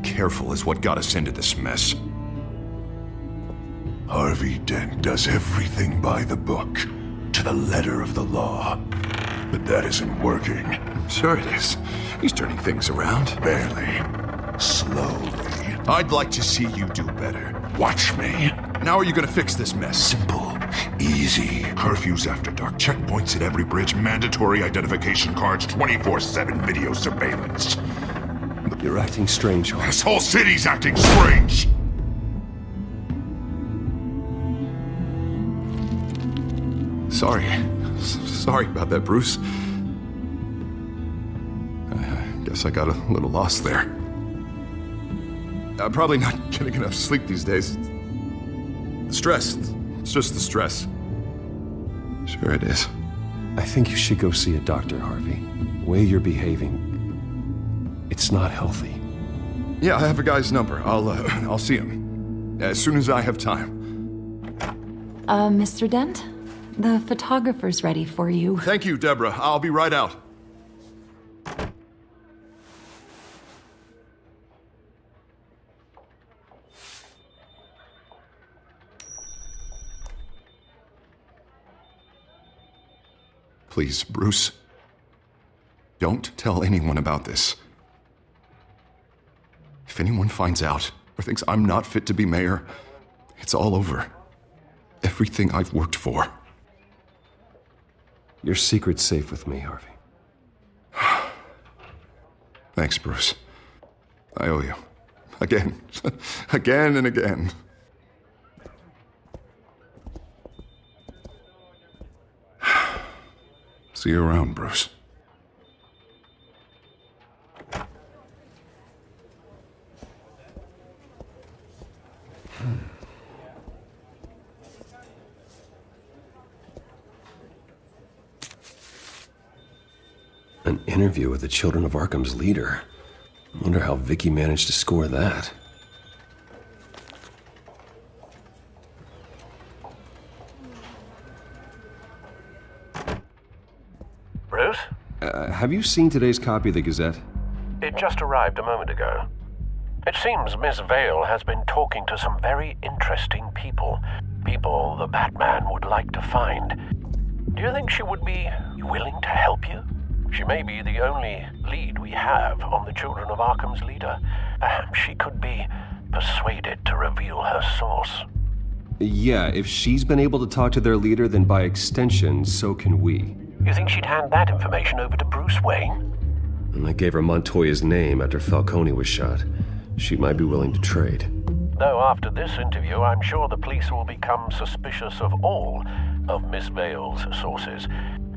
S11: Careful is what got us into this mess. Harvey Dent does everything by the book, to the letter of the law. But that isn't working. Sure it is. He's turning things around. Barely. Slowly. I'd like to see you do better. Watch me. Now are you gonna fix this mess? Simple. Easy. Curfews after dark, checkpoints at every bridge, mandatory identification cards, 24/7 video surveillance.
S1: You're acting strange, Harvey.
S11: This whole city's acting strange! Sorry about that, Bruce. I guess I got a little lost there. I'm probably not getting enough sleep these days. The stress. It's just the stress. Sure it is.
S1: I think you should go see a doctor, Harvey. The way you're behaving, it's not healthy.
S11: Yeah, I have a guy's number. I'll see him as soon as I have time.
S8: Mr. Dent? The photographer's ready for you.
S11: Thank you, Deborah. I'll be right out. Please, Bruce. Don't tell anyone about this. If anyone finds out or thinks I'm not fit to be mayor, it's all over. Everything I've worked for.
S1: Your secret's safe with me, Harvey.
S11: Thanks, Bruce. I owe you. Again. Again and again. See you around, Bruce.
S1: An interview with the Children of Arkham's leader. I wonder how Vicky managed to score that.
S14: Bruce?
S1: Have you seen today's copy of the Gazette?
S14: It just arrived a moment ago. It seems Miss Vale has been talking to some very interesting people. People the Batman would like to find. Do you think she would be willing to help you? She may be the only lead we have on the Children of Arkham's leader. Perhaps she could be persuaded to reveal her source.
S1: Yeah, if she's been able to talk to their leader, then by extension, so can we.
S14: You think she'd hand that information over to Bruce Wayne?
S1: And I gave her Montoya's name after Falcone was shot. She might be willing to trade.
S14: Though after this interview, I'm sure the police will become suspicious of all of Miss Vale's sources.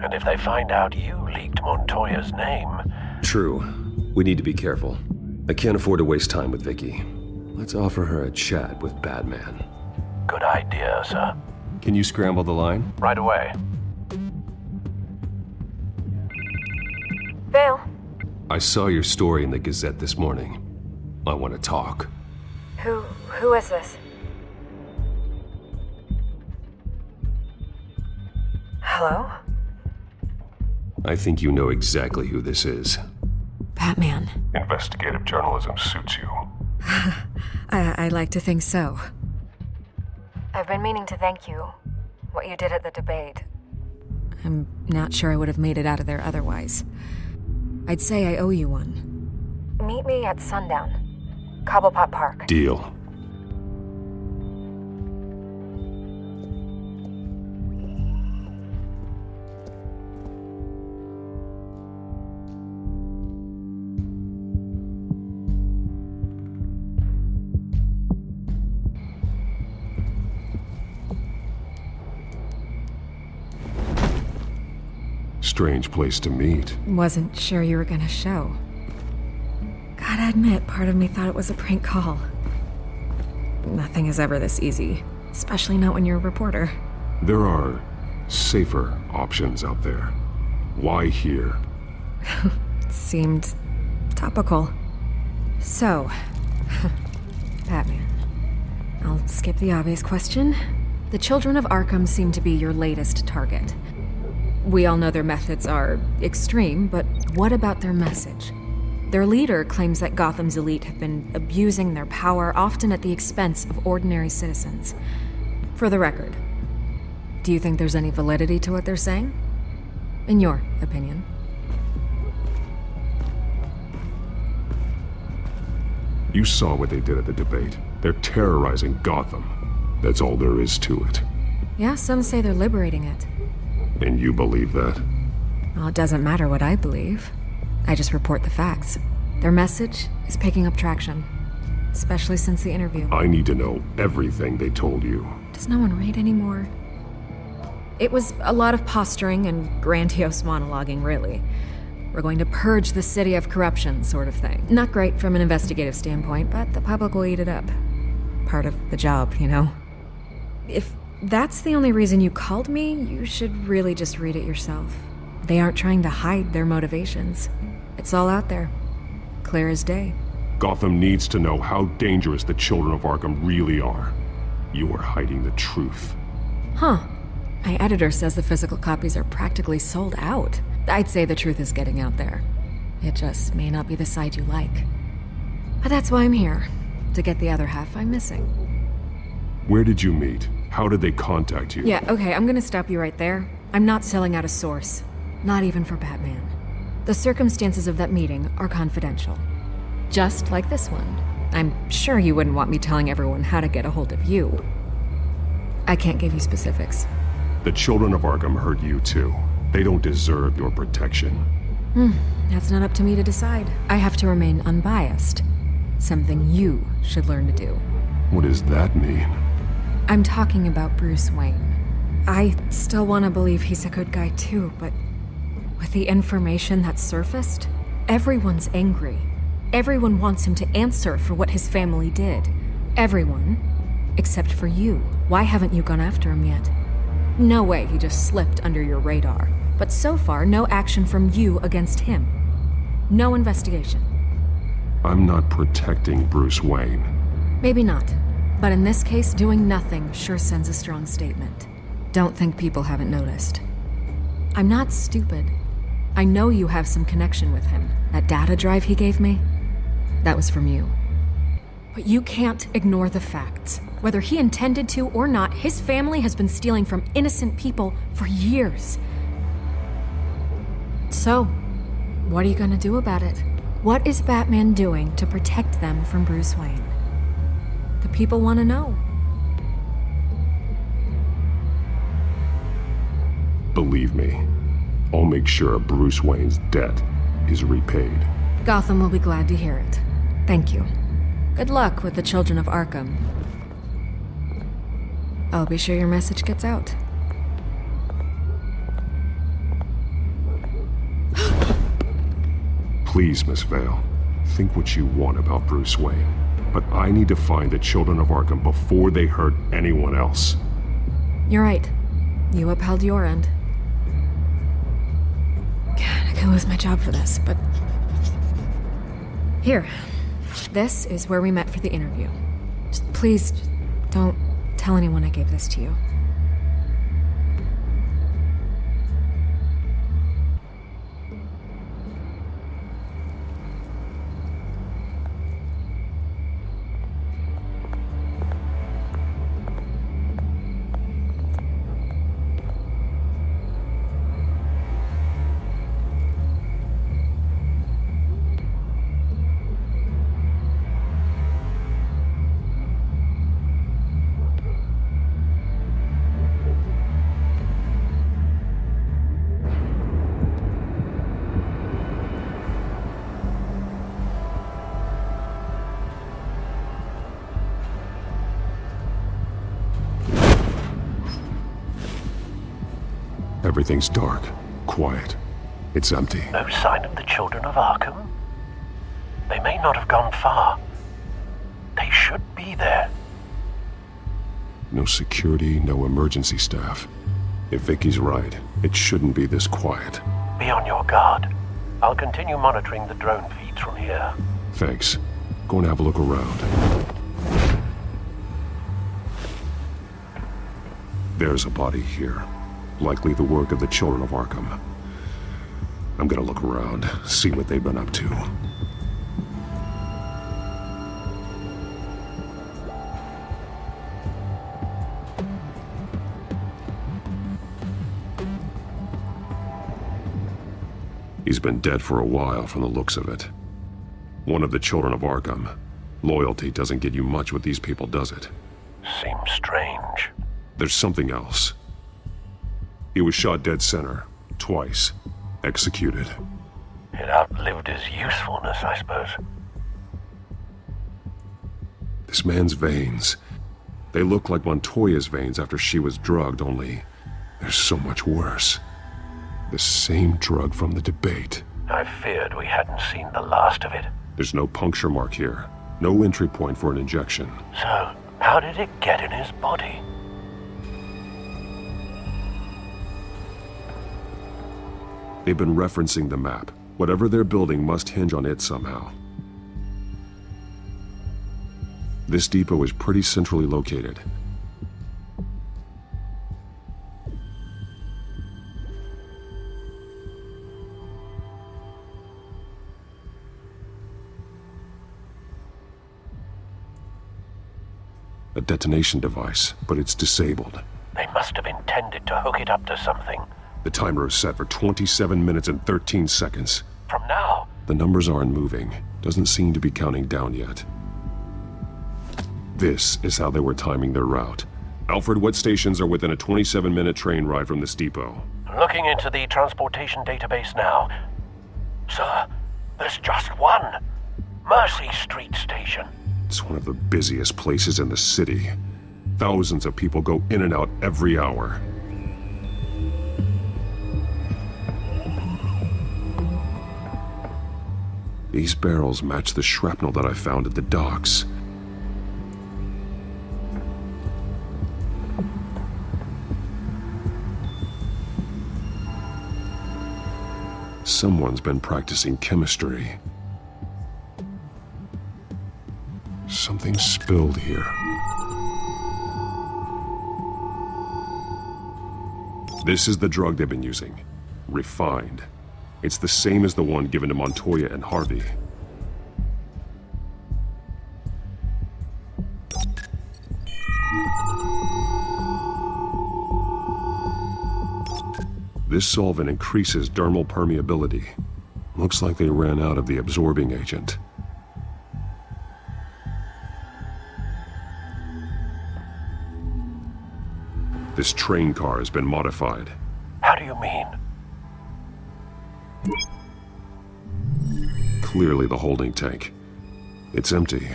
S14: And if they find out you leaked Montoya's name...
S1: True. We need to be careful. I can't afford to waste time with Vicky. Let's offer her a chat with Batman.
S14: Good idea, sir.
S1: Can you scramble the line?
S14: Right away.
S3: Vale.
S1: I saw your story in the Gazette this morning. I want to talk.
S3: Who is this? Hello?
S1: I think you know exactly who this is.
S8: Batman.
S15: Investigative journalism suits you.
S8: I like to think so.
S3: I've been meaning to thank you. What you did at the debate.
S8: I'm not sure I would have made it out of there otherwise. I'd say I owe you one.
S3: Meet me at sundown. Cobblepot Park.
S1: Deal.
S15: Strange place to meet.
S8: Wasn't sure you were gonna show. Gotta admit, part of me thought it was a prank call. Nothing is ever this easy, especially not when you're a reporter.
S15: There are safer options out there. Why here?
S8: Seemed topical. So, Batman. I'll skip the obvious question. The children of Arkham seem to be your latest target. We all know their methods are extreme, but what about their message? Their leader claims that Gotham's elite have been abusing their power, often at the expense of ordinary citizens. For the record, do you think there's any validity to what they're saying? In your opinion?
S15: You saw what they did at the debate. They're terrorizing Gotham. That's all there is to it.
S8: Yeah, some say they're liberating it.
S15: And you believe that?
S8: Well, it doesn't matter what I believe. I just report the facts. Their message is picking up traction, especially since the interview.
S15: I need to know everything they told you.
S8: Does no one read anymore? It was a lot of posturing and grandiose monologuing, really. We're going to purge the city of corruption, sort of thing. Not great from an investigative standpoint, but the public will eat it up. Part of the job, you know? If that's the only reason you called me, you should really just read it yourself. They aren't trying to hide their motivations. It's all out there. Clear as day.
S15: Gotham needs to know how dangerous the children of Arkham really are. You are hiding the truth.
S8: Huh. My editor says the physical copies are practically sold out. I'd say the truth is getting out there. It just may not be the side you like. But that's why I'm here. To get the other half I'm missing.
S15: Where did you meet? How did they contact you?
S8: Yeah, okay, I'm gonna stop you right there. I'm not selling out a source. Not even for Batman. The circumstances of that meeting are confidential. Just like this one. I'm sure you wouldn't want me telling everyone how to get a hold of you. I can't give you specifics.
S15: The children of Arkham hurt you too. They don't deserve your protection.
S8: That's not up to me to decide. I have to remain unbiased. Something you should learn to do.
S15: What does that mean?
S8: I'm talking about Bruce Wayne. I still want to believe he's a good guy too, but with the information that surfaced, everyone's angry. Everyone wants him to answer for what his family did. Everyone, except for you. Why haven't you gone after him yet? No way he just slipped under your radar. But so far, no action from you against him. No investigation.
S15: I'm not protecting Bruce Wayne.
S8: Maybe not. But in this case, doing nothing sure sends a strong statement. Don't think people haven't noticed. I'm not stupid. I know you have some connection with him. That data drive he gave me, that was from you. But you can't ignore the facts. Whether he intended to or not, his family has been stealing from innocent people for years. So, what are you gonna do about it? What is Batman doing to protect them from Bruce Wayne? The people want to know.
S15: Believe me, I'll make sure Bruce Wayne's debt is repaid.
S8: Gotham will be glad to hear it. Thank you. Good luck with the children of Arkham. I'll be sure your message gets out.
S15: Please, Miss Vale, think what you want about Bruce Wayne. But I need to find the children of Arkham before they hurt anyone else.
S8: You're right. You upheld your end. God, I could lose my job for this, but... Here. This is where we met for the interview. Please, don't tell anyone I gave this to you.
S15: Everything's dark, quiet. It's empty.
S14: No sign of the children of Arkham? They may not have gone far. They should be there.
S15: No security, no emergency staff. If Vicky's right, it shouldn't be this quiet.
S14: Be on your guard. I'll continue monitoring the drone feeds from here.
S15: Thanks. Go and have a look around. There's a body here. Likely the work of the children of Arkham. I'm gonna look around, see what they've been up to. He's been dead for a while from the looks of it. One of the children of Arkham. Loyalty doesn't get you much with these people, does it?
S14: Seems strange.
S15: There's something else. He was shot dead center, twice, executed.
S14: It outlived his usefulness, I suppose.
S15: This man's veins. They look like Montoya's veins after she was drugged, only they're so much worse. The same drug from the debate.
S14: I feared we hadn't seen the last of it.
S15: There's no puncture mark here. No entry point for an injection.
S14: So, how did it get in his body?
S15: They've been referencing the map. Whatever they're building must hinge on it somehow. This depot is pretty centrally located. A detonation device, but it's disabled.
S14: They must have intended to hook it up to something.
S15: The timer is set for 27 minutes and 13 seconds.
S14: From now?
S15: The numbers aren't moving. Doesn't seem to be counting down yet. This is how they were timing their route. Alfred, what stations are within a 27-minute train ride from this depot?
S14: Looking into the transportation database now. Sir, there's just one. Mercy Street Station.
S15: It's one of the busiest places in the city. Thousands of people go in and out every hour. These barrels match the shrapnel that I found at the docks. Someone's been practicing chemistry. Something spilled here. This is the drug they've been using. Refined. It's the same as the one given to Montoya and Harvey. This solvent increases dermal permeability. Looks like they ran out of the absorbing agent. This train car has been modified.
S14: How do you mean?
S15: Clearly the holding tank. It's empty.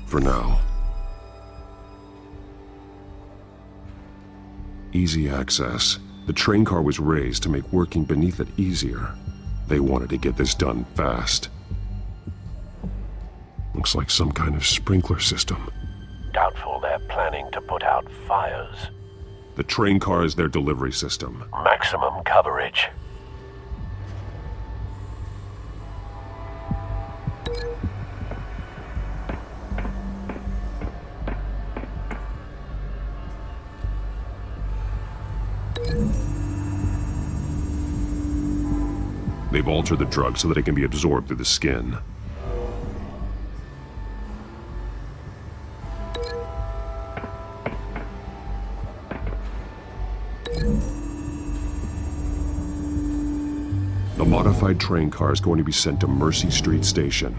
S15: For now. Easy access. The train car was raised to make working beneath it easier. They wanted to get this done fast. Looks like some kind of sprinkler system.
S14: Doubtful they're planning to put out fires.
S15: The train car is their delivery system.
S14: Maximum coverage.
S15: They've altered the drug so that it can be absorbed through the skin. The modified train car is going to be sent to Mercy Street Station.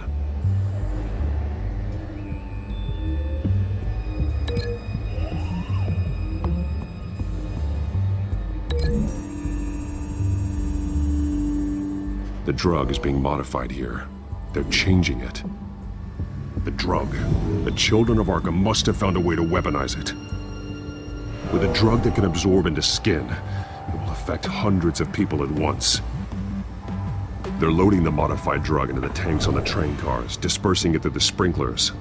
S15: The drug is being modified here. They're changing it. The drug. The children of Arkham must have found a way to weaponize it. With a drug that can absorb into skin, it will affect hundreds of people at once. They're loading the modified drug into the tanks on the train cars, dispersing it through the sprinklers.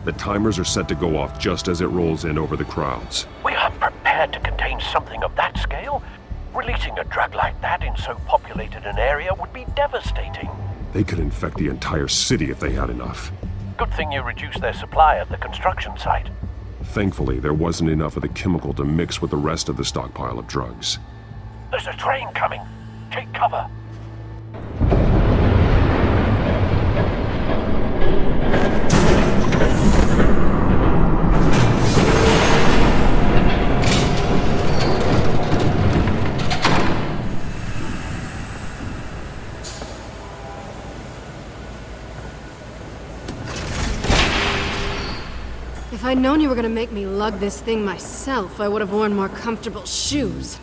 S15: The timers are set to go off just as it rolls in over the crowds.
S14: We aren't prepared to contain something of that scale. Releasing a drug like that in so populated an area would be devastating.
S15: They could infect the entire city if they had enough.
S14: Good thing you reduced their supply at the construction site.
S15: Thankfully, there wasn't enough of the chemical to mix with the rest of the stockpile of drugs.
S14: There's a train coming. Take cover.
S6: If I'd known you were gonna make me lug this thing myself, I would have worn more comfortable shoes.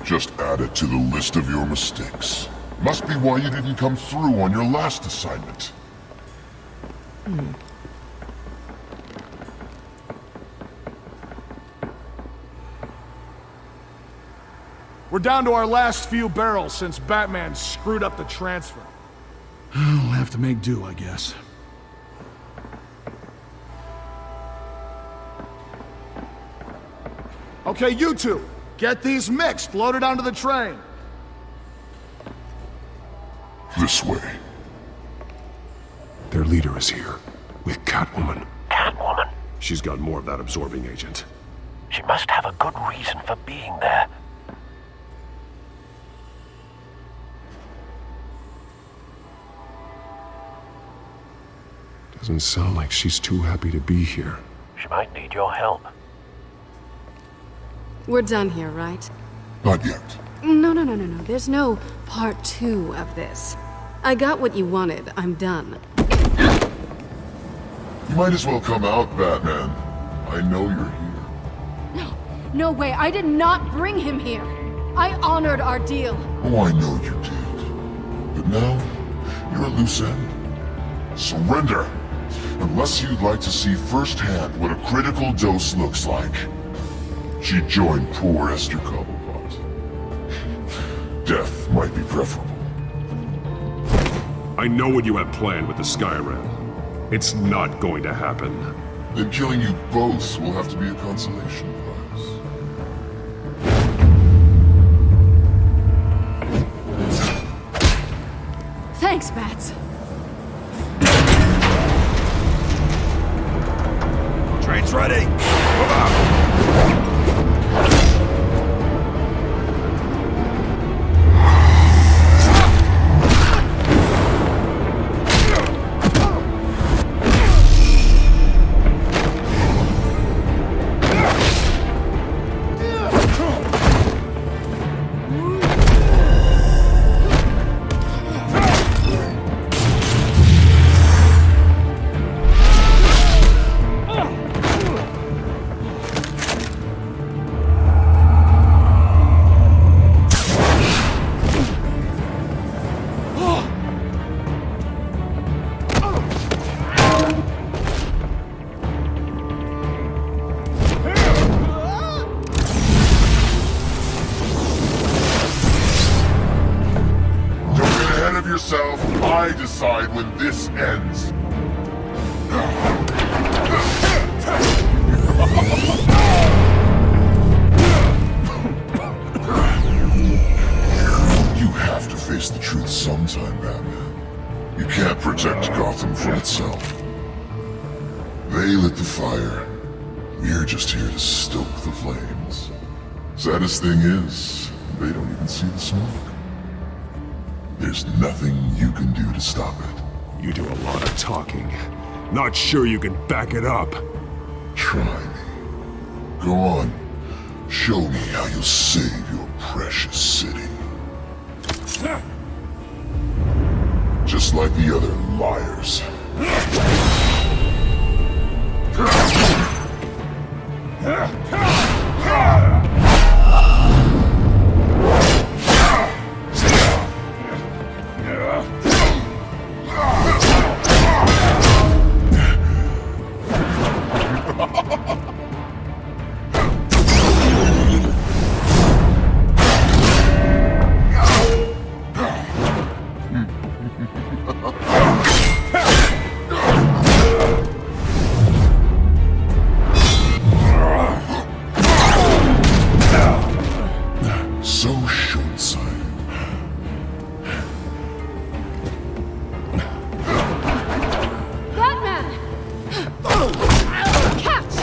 S9: Just add it to the list of your mistakes. Must be why you didn't come through on your last assignment.
S18: We're down to our last few barrels since Batman screwed up the transfer.
S22: We'll have to make do, I guess.
S18: Okay, you two, get these mixed, loaded onto the train.
S9: This way.
S15: Their leader is here, with Catwoman.
S14: Catwoman?
S15: She's got more of that absorbing agent.
S14: She must have a good reason for being there.
S15: Doesn't sound like she's too happy to be here.
S14: She might need your help.
S6: We're done here, right?
S9: Not yet.
S6: No. There's no part 2 of this. I got what you wanted. I'm done.
S9: You might as well come out, Batman. I know you're here.
S6: No way. I did not bring him here. I honored our deal.
S9: Oh, I know you did. But now, you're a loose end. Surrender! Unless you'd like to see firsthand what a critical dose looks like. She joined poor Esther Cobblepot. Death might be preferable.
S15: I know what you have planned with the Skyrim. It's not going to happen.
S9: Then killing you both will have to be a consolation prize.
S6: Thanks, Bats.
S18: Train's ready. Move out.
S9: I decide when this ends. You have to face the truth sometime, Batman. You can't protect Gotham from itself. They lit the fire. We're just here to stoke the flames. Saddest thing is, they don't even see the smoke. There's nothing you can do to stop it.
S15: You do a lot of talking. Not sure you can back it up.
S9: Try me. Go on. Show me how you'll save your precious city. Just like the other liars. show inside.
S6: Batman! Catch!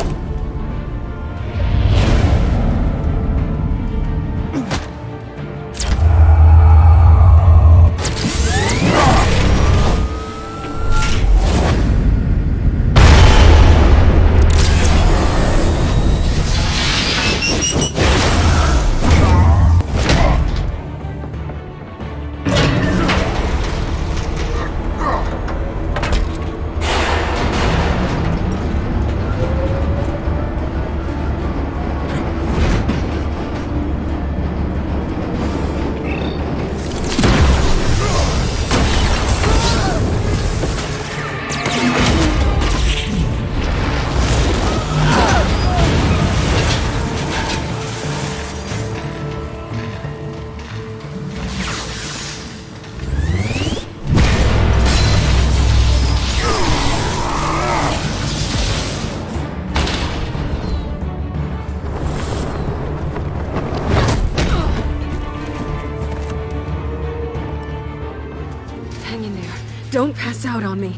S6: Hang in there. Don't pass out on me.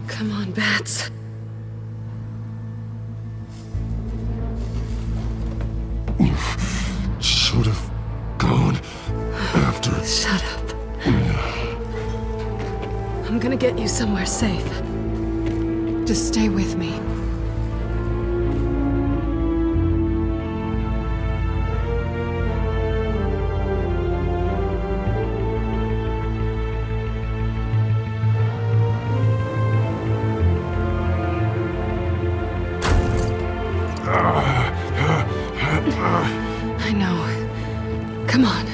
S6: Come on, Bats.
S9: Should have gone after.
S6: Shut up. I'm gonna get you somewhere safe. Just stay with me. I know. Come on.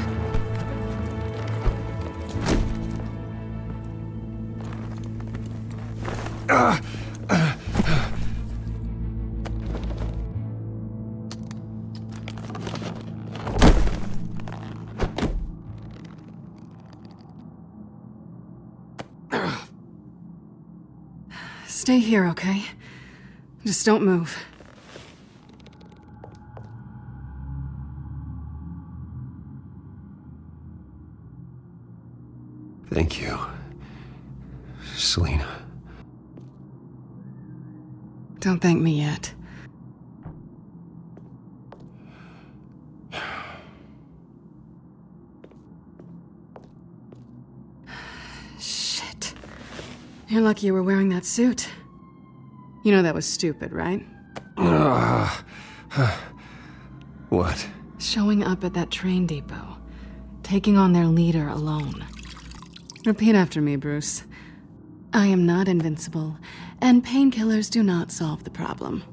S6: Stay here, okay? Just don't move.
S1: Thank you, Selina.
S6: Don't thank me yet. Shit. You're lucky you were wearing that suit. You know that was stupid, right?
S1: What?
S6: Showing up at that train depot. Taking on their leader alone. Repeat after me, Bruce. I am not invincible, and painkillers do not solve the problem.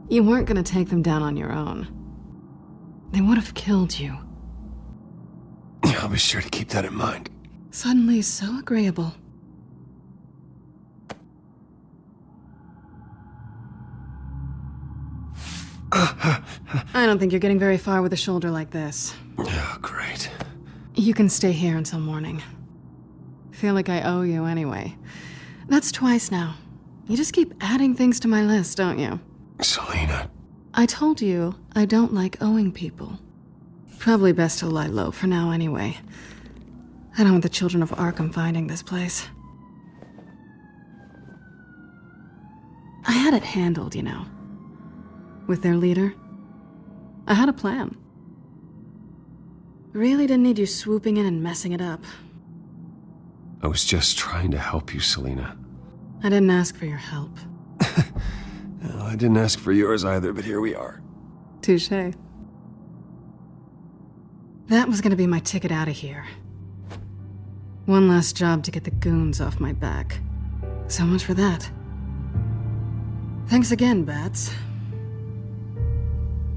S6: You weren't gonna take them down on your own. They would have killed you.
S1: I'll be sure to keep that in mind.
S6: Suddenly so agreeable. I don't think you're getting very far with a shoulder like this.
S1: Oh, great.
S6: You can stay here until morning. Feel like I owe you anyway. That's twice now. You just keep adding things to my list, don't you?
S1: Selina.
S6: I told you I don't like owing people. Probably best to lie low for now anyway. I don't want the children of Arkham finding this place. I had it handled, you know. With their leader. I had a plan. Really didn't need you swooping in and messing it up.
S1: I was just trying to help you, Selina.
S6: I didn't ask for your help.
S1: Well, I didn't ask for yours either, but here we are.
S6: Touché. That was gonna be my ticket out of here. One last job to get the goons off my back. So much for that. Thanks again, Bats.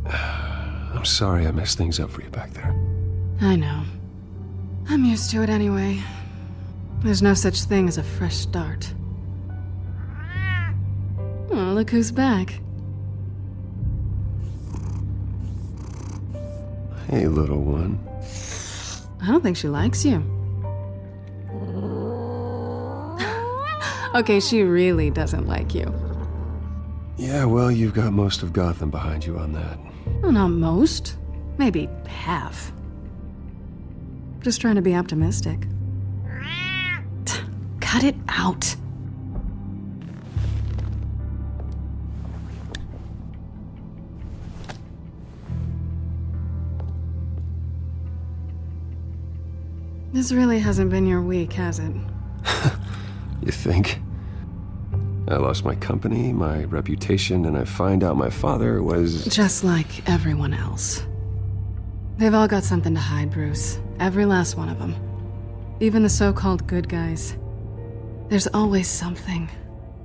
S1: I'm sorry I messed things up for you back there.
S6: I know. I'm used to it anyway. There's no such thing as a fresh start. Oh, look who's back.
S1: Hey, little one.
S6: I don't think she likes you. Okay, she really doesn't like you.
S1: Yeah, well, you've got most of Gotham behind you on that.
S6: Well, not most. Maybe half. Just trying to be optimistic. Cut it out. This really hasn't been your week, has it?
S1: You think? I lost my company, my reputation, and I find out my father was...
S6: Just like everyone else. They've all got something to hide, Bruce. Every last one of them. Even the so-called good guys. There's always something,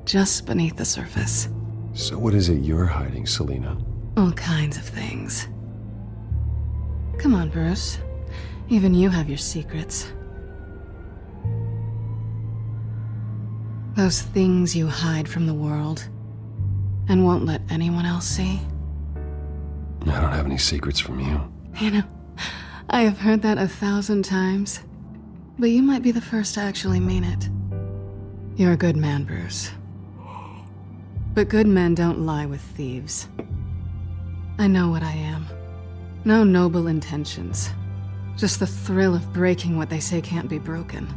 S6: just beneath the surface.
S1: So what is it you're hiding, Selina?
S6: All kinds of things. Come on, Bruce. Even you have your secrets. Those things you hide from the world and won't let anyone else see.
S1: I don't have any secrets from you.
S6: You know, I have heard that 1,000 times, but you might be the first to actually mean it. You're a good man, Bruce. But good men don't lie with thieves. I know what I am. No noble intentions. Just the thrill of breaking what they say can't be broken.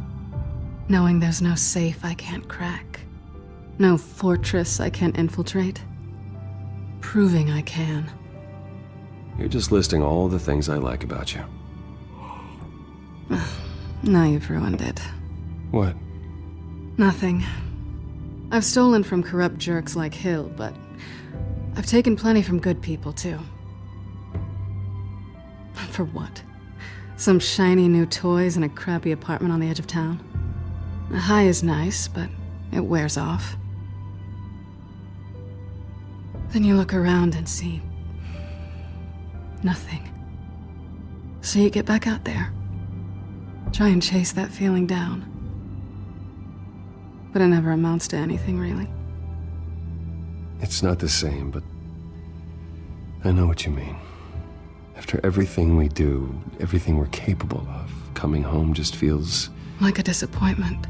S6: Knowing there's no safe I can't crack. No fortress I can't infiltrate. Proving I can.
S1: You're just listing all the things I like about you.
S6: Now you've ruined it.
S1: What?
S6: Nothing. I've stolen from corrupt jerks like Hill, but I've taken plenty from good people, too. For what? Some shiny new toys and a crappy apartment on the edge of town? A high is nice, but it wears off. Then you look around and see nothing. So you get back out there. Try and chase that feeling down. But it never amounts to anything, really.
S1: It's not the same, but I know what you mean. After everything we do, everything we're capable of, coming home just feels...
S6: like a disappointment.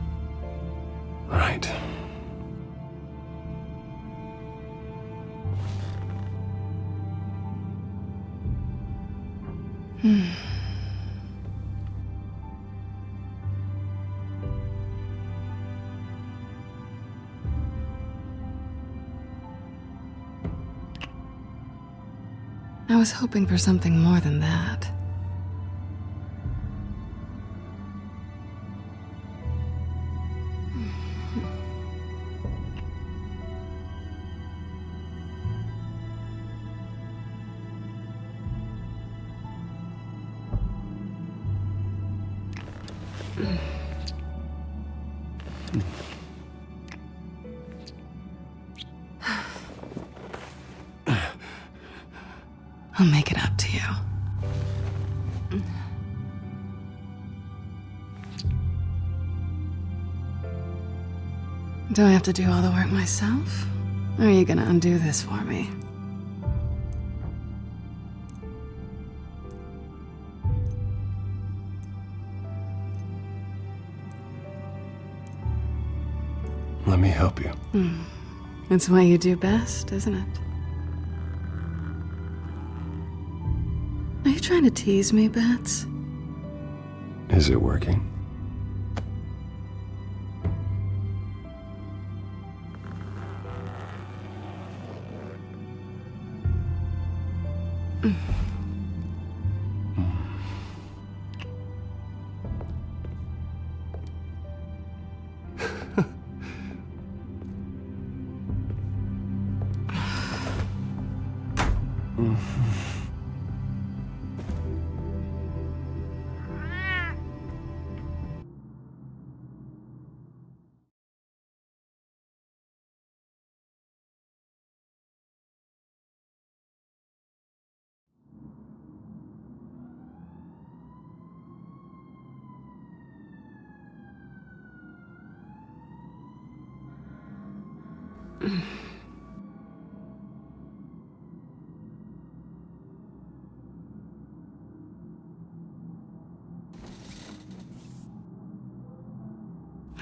S1: Right.
S6: I was hoping for something more than that. I'll make it up to you. Do I have to do all the work myself? Or are you gonna undo this for me?
S1: Let me help you.
S6: It's what you do best, isn't it? Are you trying to tease me, Bats?
S1: Is it working?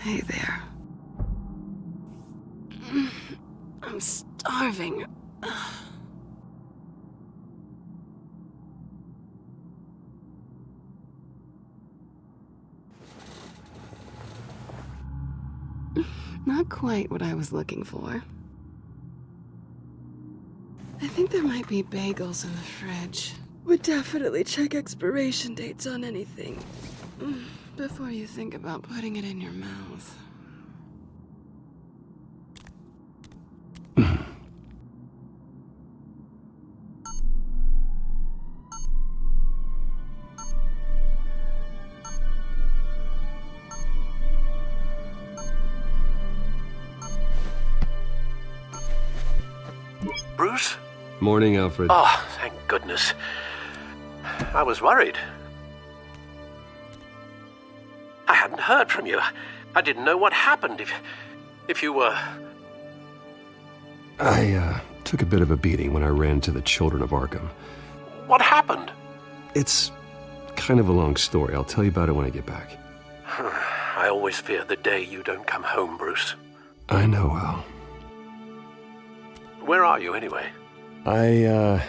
S6: Hey there. I'm starving. Not quite what I was looking for. I think there might be bagels in the fridge. Would definitely check expiration dates on anything before you think about putting it in your mouth.
S14: Bruce?
S1: Morning, Alfred.
S14: Oh, thank goodness. I was worried. I hadn't heard from you. I didn't know what happened if you were...
S1: I took a bit of a beating when I ran to the Children of Arkham.
S14: What happened?
S1: It's kind of a long story. I'll tell you about it when I get back.
S14: I always fear the day you don't come home, Bruce.
S1: I know, Al.
S14: Where are you, anyway?
S1: I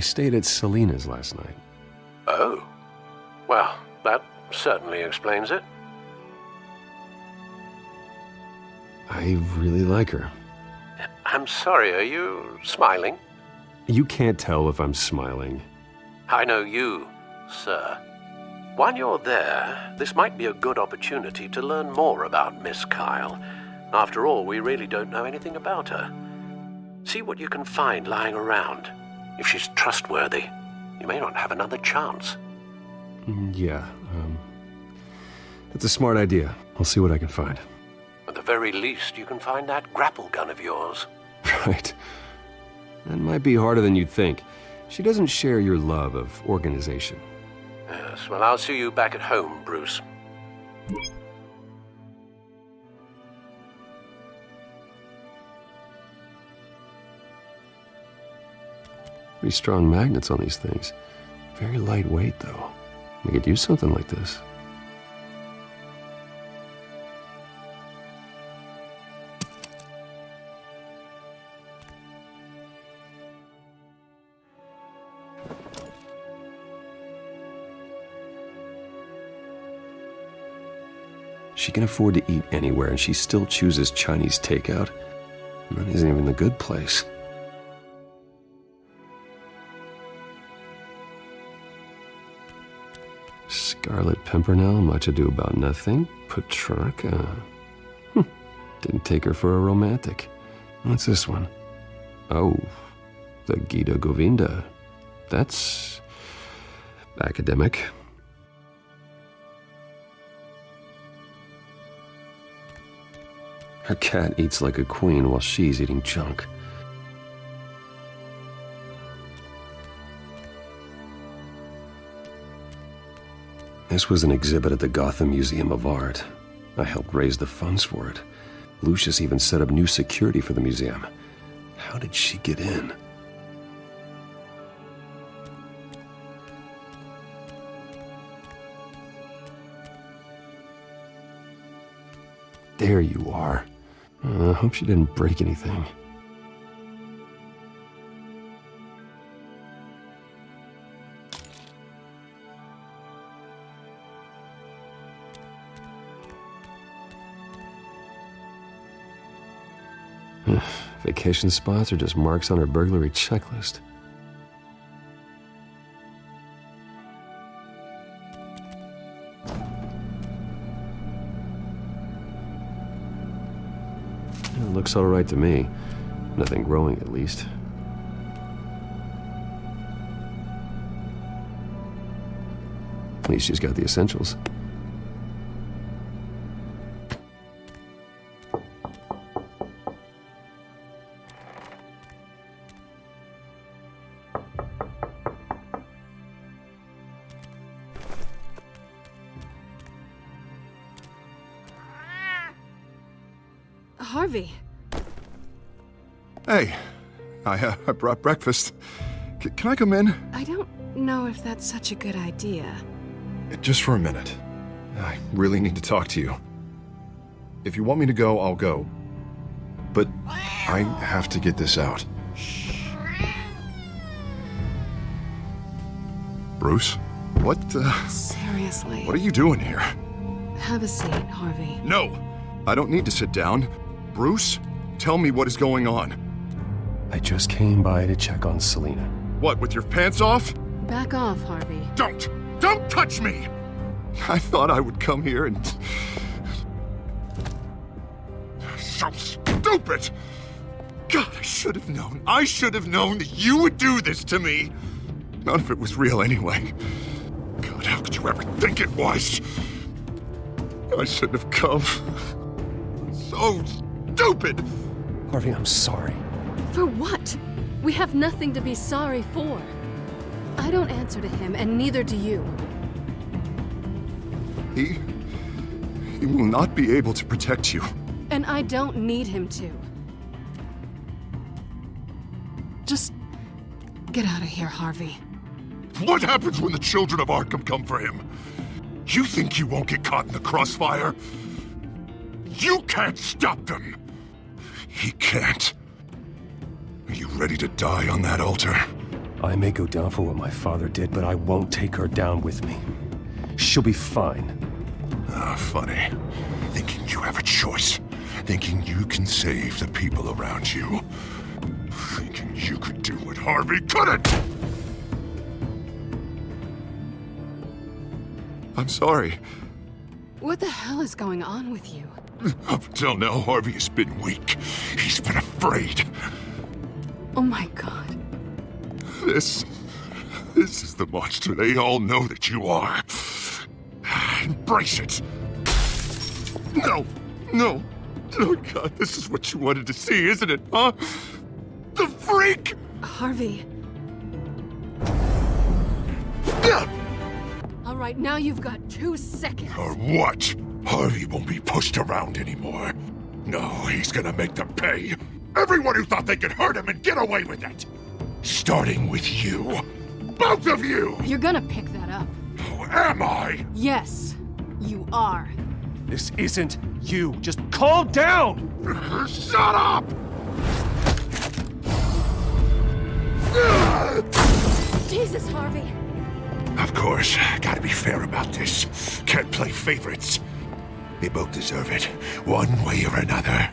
S1: stayed at Selina's last night.
S14: Oh. Well, that certainly explains it.
S1: I really like her.
S14: I'm sorry, are you smiling?
S1: You can't tell if I'm smiling.
S14: I know you, sir. While you're there, this might be a good opportunity to learn more about Miss Kyle. After all, we really don't know anything about her. See what you can find lying around. If she's trustworthy, you may not have another chance.
S1: Yeah, that's a smart idea. I'll see what I can find.
S14: At the very least, you can find that grapple gun of yours.
S1: Right. That might be harder than you'd think. She doesn't share your love of organization.
S14: Yes, well, I'll see you back at home, Bruce.
S1: Pretty strong magnets on these things. Very lightweight, though. We could use something like this. She can afford to eat anywhere, and she still chooses Chinese takeout. And that isn't even the good place. Scarlet Pimpernel, much ado about nothing. Petrarca. Didn't take her for a romantic. What's this one? Oh, the Gita Govinda. That's academic. Her cat eats like a queen while she's eating junk. This was an exhibit at the Gotham Museum of Art. I helped raise the funds for it. Lucius even set up new security for the museum. How did she get in? There you are. I hope she didn't break anything. Vacation spots are just marks on her burglary checklist. It looks all right to me. Nothing growing, at least. At least she's got the essentials.
S6: Harvey.
S11: Hey, I brought breakfast. Can I come in?
S6: I don't know if that's such a good idea.
S11: Just for a minute. I really need to talk to you. If you want me to go, I'll go. But I have to get this out. Bruce? What the...
S6: Seriously.
S11: What are you doing here?
S6: Have a seat, Harvey.
S11: No! I don't need to sit down. Bruce, tell me what is going on.
S1: I just came by to check on Selina.
S11: What, with your pants off?
S6: Back off, Harvey.
S11: Don't! Don't touch me! I thought I would come here and... So stupid! God, I should have known. I should have known that you would do this to me. None of it was real anyway. God, how could you ever think it was? I shouldn't have come. So stupid!
S1: Harvey, I'm sorry.
S6: For what? We have nothing to be sorry for. I don't answer to him, and neither do you.
S11: He will not be able to protect you.
S6: And I don't need him to. Just get out of here, Harvey.
S11: What happens when the children of Arkham come for him? You think you won't get caught in the crossfire? You can't stop them! He can't. Are you ready to die on that altar?
S1: I may go down for what my father did, but I won't take her down with me. She'll be fine.
S11: Ah, funny. Thinking you have a choice. Thinking you can save the people around you. Thinking you could do what Harvey couldn't! I'm sorry.
S6: What the hell is going on with you?
S11: Up until now, Harvey has been weak. He's been afraid.
S6: Oh my God.
S11: This is the monster they all know that you are. Embrace it. No. Oh God, this is what you wanted to see, isn't it, huh? The freak!
S6: Harvey. All right, now you've got 2 seconds.
S11: Or what? Harvey won't be pushed around anymore. No, he's gonna make them pay. Everyone who thought they could hurt him and get away with it. Starting with you. Both of you!
S6: You're gonna pick that up.
S11: Oh, am I?
S6: Yes, you are.
S1: This isn't you. Just calm down!
S11: Shut up!
S6: Jesus, Harvey.
S11: Of course, gotta be fair about this. Can't play favorites. They both deserve it, one way or another.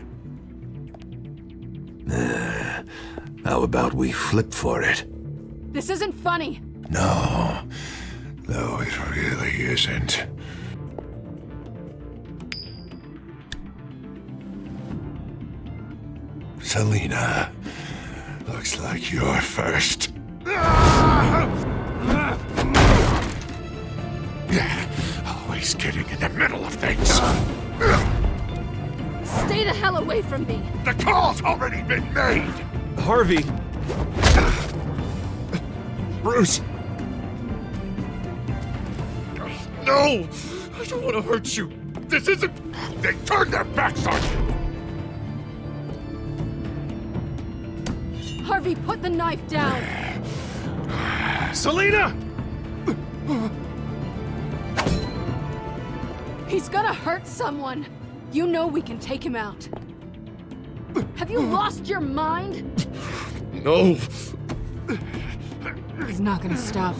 S11: How about we flip for it?
S6: This isn't funny.
S11: No, it really isn't. Selina, looks like you're first. Always getting in the middle of things.
S6: Stay the hell away from me.
S11: The call's already been made.
S1: Harvey.
S11: Bruce. No! I don't want to hurt you. This isn't... They turned their backs on you.
S6: Harvey, put the knife down.
S1: Selina!
S6: He's gonna hurt someone. You know we can take him out. Have you lost your mind?
S11: No.
S6: He's not gonna stop.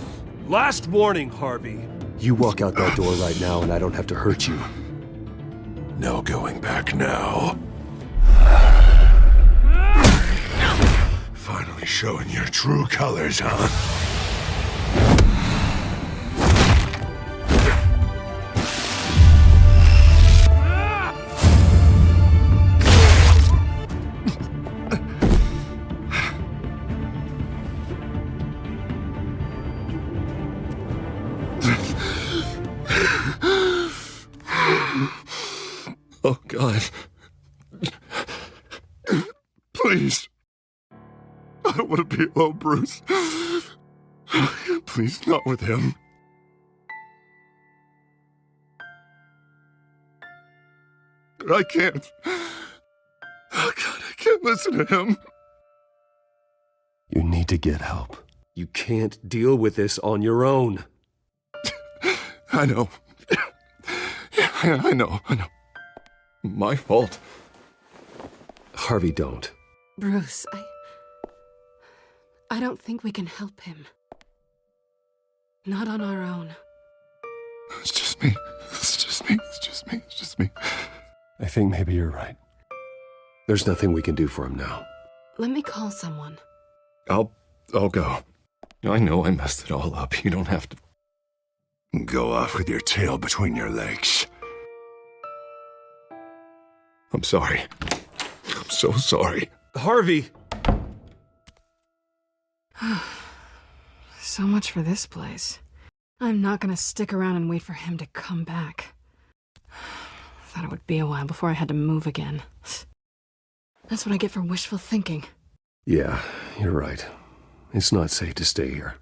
S1: Last warning, Harvey. You walk out that door right now and I don't have to hurt you.
S11: No going back now. Finally showing your true colors, huh? Oh, God. Please. I don't want to be alone, Bruce. Please, not with him. I can't. Oh, God, I can't listen to him.
S1: You need to get help. You can't deal with this on your own.
S11: I know. I know. My fault.
S1: Harvey, don't.
S6: Bruce, I don't think we can help him. Not on our own.
S11: It's just me. It's just me. It's just me. It's just me.
S1: I think maybe you're right. There's nothing we can do for him now.
S6: Let me call someone.
S11: I'll go. I know I messed it all up. You don't have to go off with your tail between your legs. I'm sorry. I'm so sorry.
S1: Harvey!
S6: So much for this place. I'm not gonna stick around and wait for him to come back. Thought it would be a while before I had to move again. That's what I get for wishful thinking.
S1: Yeah, you're right. It's not safe to stay here.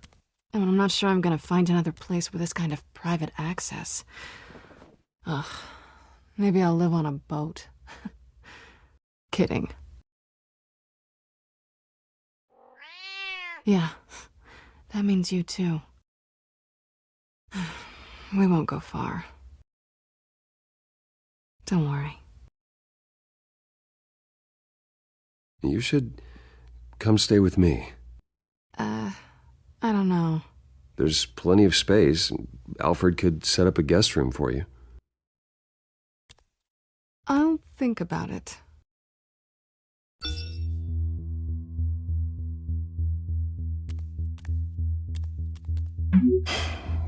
S6: And I'm not sure I'm gonna find another place with this kind of private access. Ugh. Maybe I'll live on a boat. Kidding. Yeah, that means you too. We won't go far. Don't worry.
S1: You should come stay with me.
S6: I don't know.
S1: There's plenty of space. Alfred could set up a guest room for you.
S6: I'll think about it.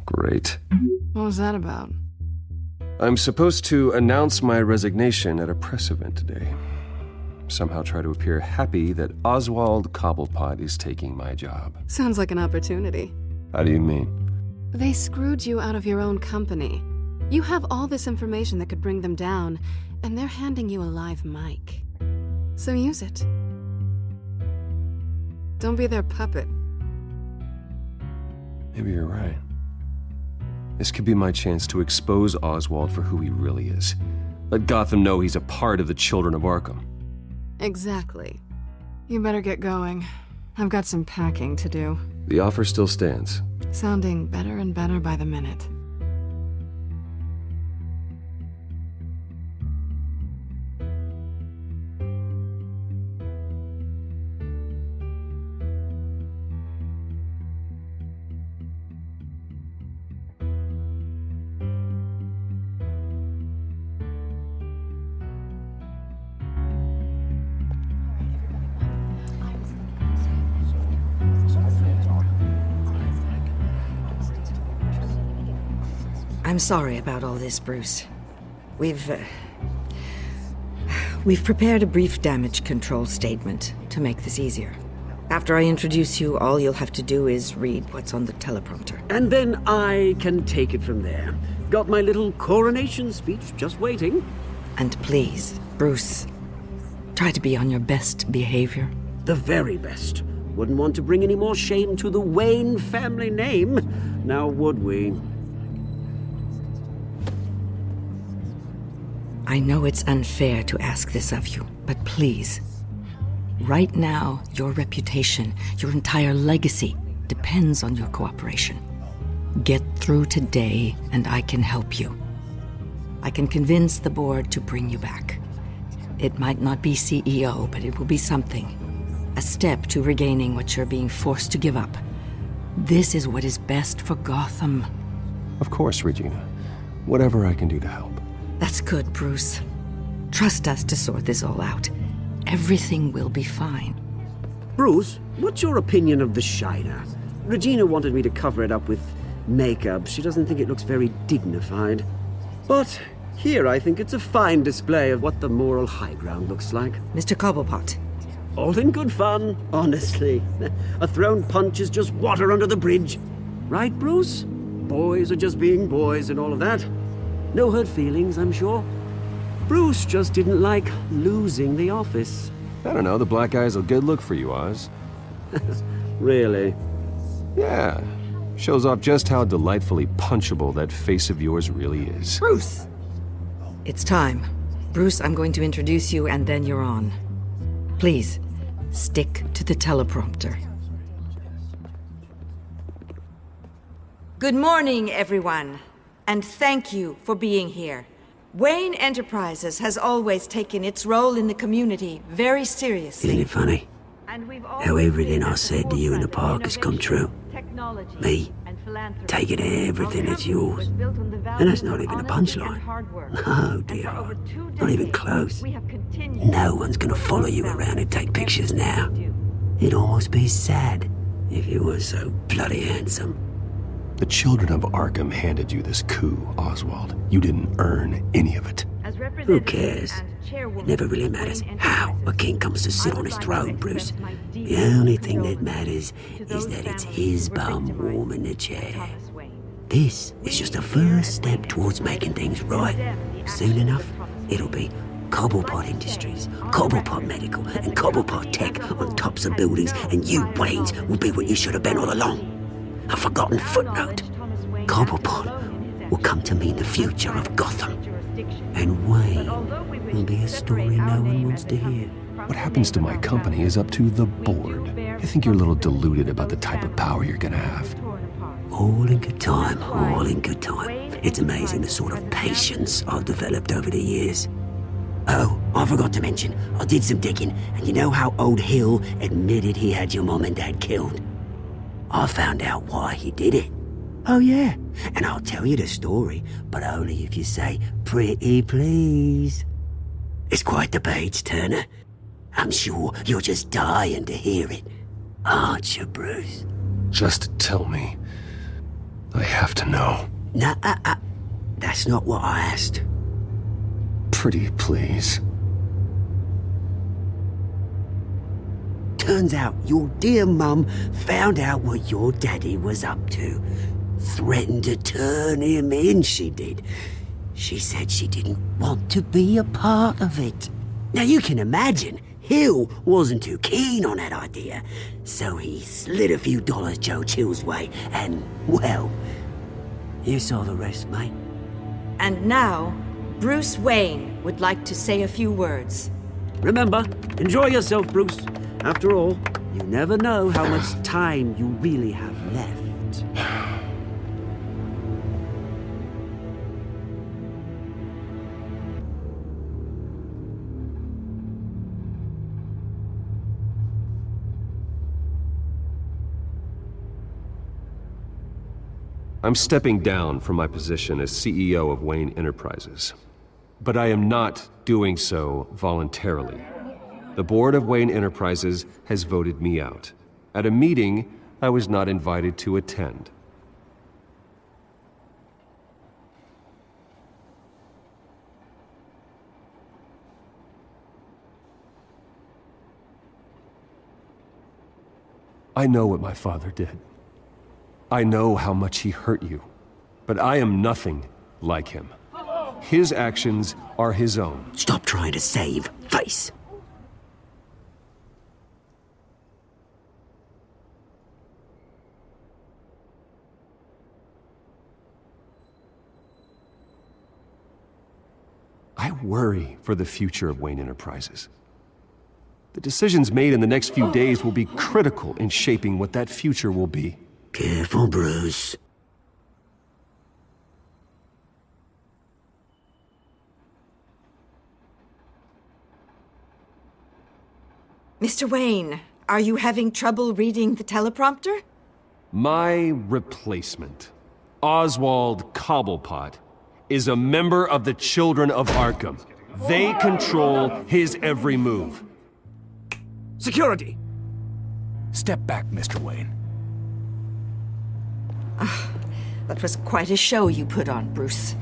S1: Great.
S6: What was that about?
S1: I'm supposed to announce my resignation at a press event today. Somehow try to appear happy that Oswald Cobblepot is taking my job.
S6: Sounds like an opportunity.
S1: How do you mean?
S6: They screwed you out of your own company. You have all this information that could bring them down, and they're handing you a live mic. So use it. Don't be their puppet.
S1: Maybe you're right. This could be my chance to expose Oswald for who he really is. Let Gotham know he's a part of the Children of Arkham.
S6: Exactly. You better get going. I've got some packing to do.
S1: The offer still stands.
S6: Sounding better and better by the minute.
S19: I'm sorry about all this, Bruce. We've prepared a brief damage control statement to make this easier. After I introduce you, all you'll have to do is read what's on the teleprompter.
S2: And then I can take it from there. Got my little coronation speech just waiting.
S19: And please, Bruce, try to be on your best behavior.
S2: The very best. Wouldn't want to bring any more shame to the Wayne family name, now would we?
S19: I know it's unfair to ask this of you, but please, right now, your reputation, your entire legacy, depends on your cooperation. Get through today, and I can help you. I can convince the board to bring you back. It might not be CEO, but it will be something. A step to regaining what you're being forced to give up. This is what is best for Gotham.
S1: Of course, Regina. Whatever I can do to help.
S19: That's good, Bruce. Trust us to sort this all out. Everything will be fine.
S2: Bruce, what's your opinion of the Shiner? Regina wanted me to cover it up with makeup. She doesn't think it looks very dignified. But here I think it's a fine display of what the moral high ground looks like.
S19: Mr. Cobblepot.
S2: All in good fun, honestly. A thrown punch is just water under the bridge. Right, Bruce? Boys are just being boys and all of that. No hurt feelings, I'm sure. Bruce just didn't like losing the office.
S1: I don't know, the black eye's a good look for you, Oz.
S2: Really?
S1: Yeah. Shows off just how delightfully punchable that face of yours really is.
S19: Bruce! It's time. Bruce, I'm going to introduce you and then you're on. Please, stick to the teleprompter. Good morning, everyone. And thank you for being here. Wayne Enterprises has always taken its role in the community very seriously.
S2: Isn't it funny? How everything I said to you in the park has come true. Me, taking everything that's yours. And that's not even a punchline. No, dear. Not even close. No one's gonna follow you around and take pictures now. It'd almost be sad if you were so bloody handsome.
S1: The children of Arkham handed you this coup, Oswald. You didn't earn any of it.
S2: Who cares? It never really matters how a king comes to sit on his throne, Bruce. The only thing that matters is that it's his bum warm in the chair. This is just a first step towards making things right. Soon enough, it'll be Cobblepot Industries, Cobblepot Medical, and Cobblepot Tech on tops of buildings, and you, Waynes, will be what you should have been all along. A forgotten footnote. Cobblepot will come to mean the future of Gotham. And Wayne will be a story no one wants to hear.
S1: What happens to my company is up to the board. I think you're a little deluded about the type of power you're gonna have.
S2: All in good time, all in good time. It's amazing the sort of patience I've developed over the years. Oh, I forgot to mention, I did some digging, and you know how old Hill admitted he had your mom and dad killed? I found out why he did it. Oh yeah, and I'll tell you the story, but only if you say, pretty please. It's quite the page turner. I'm sure you're just dying to hear it, aren't you, Bruce?
S1: Just tell me. I have to know.
S2: Nah, that's not what I asked.
S1: Pretty please.
S2: Turns out your dear mum found out what your daddy was up to. Threatened to turn him in, she did. She said she didn't want to be a part of it. Now you can imagine, Hill wasn't too keen on that idea. So he slid a few dollars Joe Chill's way, and, well, you saw the rest, mate.
S19: And now, Bruce Wayne would like to say a few words.
S2: Remember, enjoy yourself, Bruce. After all, you never know how much time you really have left.
S1: I'm stepping down from my position as CEO of Wayne Enterprises. But I am not doing so voluntarily. The board of Wayne Enterprises has voted me out, at a meeting I was not invited to attend. I know what my father did. I know how much he hurt you, but I am nothing like him. His actions are his own.
S2: Stop trying to save face.
S1: I worry for the future of Wayne Enterprises. The decisions made in the next few days will be critical in shaping what that future will be.
S2: Careful, Bruce.
S19: Mr. Wayne, are you having trouble reading the teleprompter?
S1: My replacement, Oswald Cobblepot, is a member of the Children of Arkham. They control his every move.
S22: Security! Step back, Mr. Wayne.
S19: That was quite a show you put on, Bruce.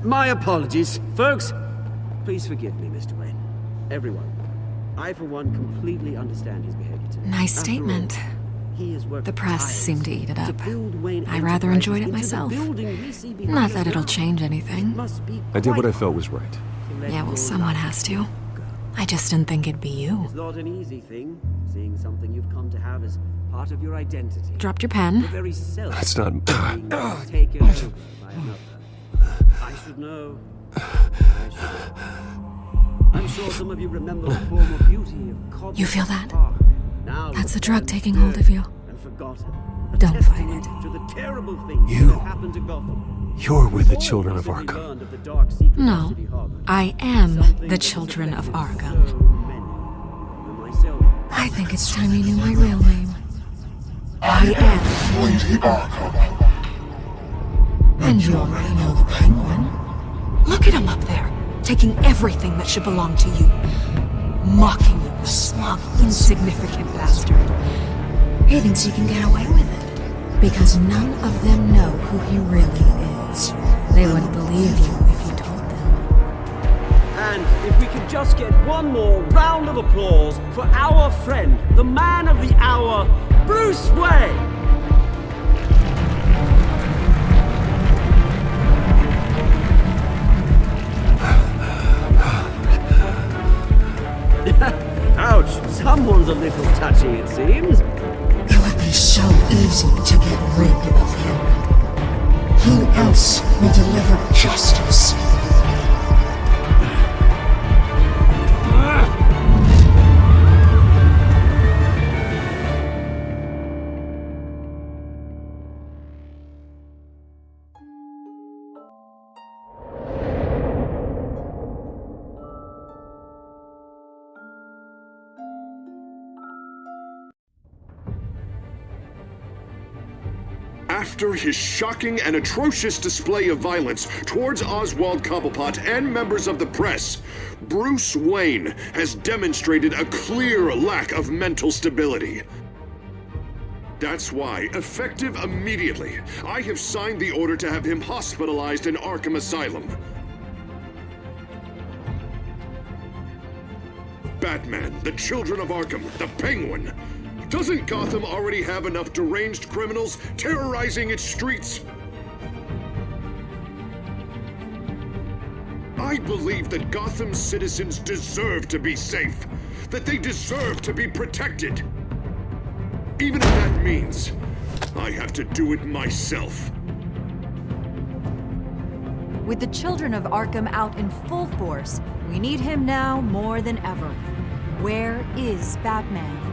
S2: My apologies, folks. Please forgive me, Mr. Wayne. Everyone. I, for one, completely understand his behavior today.
S8: Nice statement. The press seemed to eat it up. I rather enjoyed it myself. Not that it'll change anything.
S1: I did what I felt was right.
S8: Yeah, well, someone has to. I just didn't think it'd be you.
S2: It's not an easy thing, seeing something you've come to have as part of your identity.
S8: Dropped your pen.
S2: Your very self.
S1: That's not...
S2: Taken over by another. I should know. I'm sure some of you remember the former beauty of Cobb.
S8: You feel that?
S2: Now
S8: That's the drug taking hold of you.
S2: and forgotten.
S8: Don't fight it.
S2: To the terrible things that happened to Gotham.
S22: You're with the children of Arkham.
S8: No, I am the children of Arkham. I think it's time you knew my real name. I am
S9: Lady Arkham.
S8: And you already know the Penguin. Look at him up there, taking everything that should belong to you. Mocking you, the smug, insignificant bastard. He thinks he can get away with it. Because none of them know who he really is. They wouldn't believe you if you told them.
S2: And if we could just get one more round of applause for our friend, the man of the hour, Bruce Wayne! Ouch, someone's a little touchy, it seems.
S5: It would be so easy to get rid of him. Who else will deliver justice?
S12: After his shocking and atrocious display of violence towards Oswald Cobblepot and members of the press, Bruce Wayne has demonstrated a clear lack of mental stability. That's why, effective immediately, I have signed the order to have him hospitalized in Arkham Asylum. Batman, the Children of Arkham, the Penguin. Doesn't Gotham already have enough deranged criminals terrorizing its streets? I believe that Gotham's citizens deserve to be safe, that they deserve to be protected. Even if that means I have to do it myself.
S20: With the children of Arkham out in full force, we need him now more than ever. Where is Batman?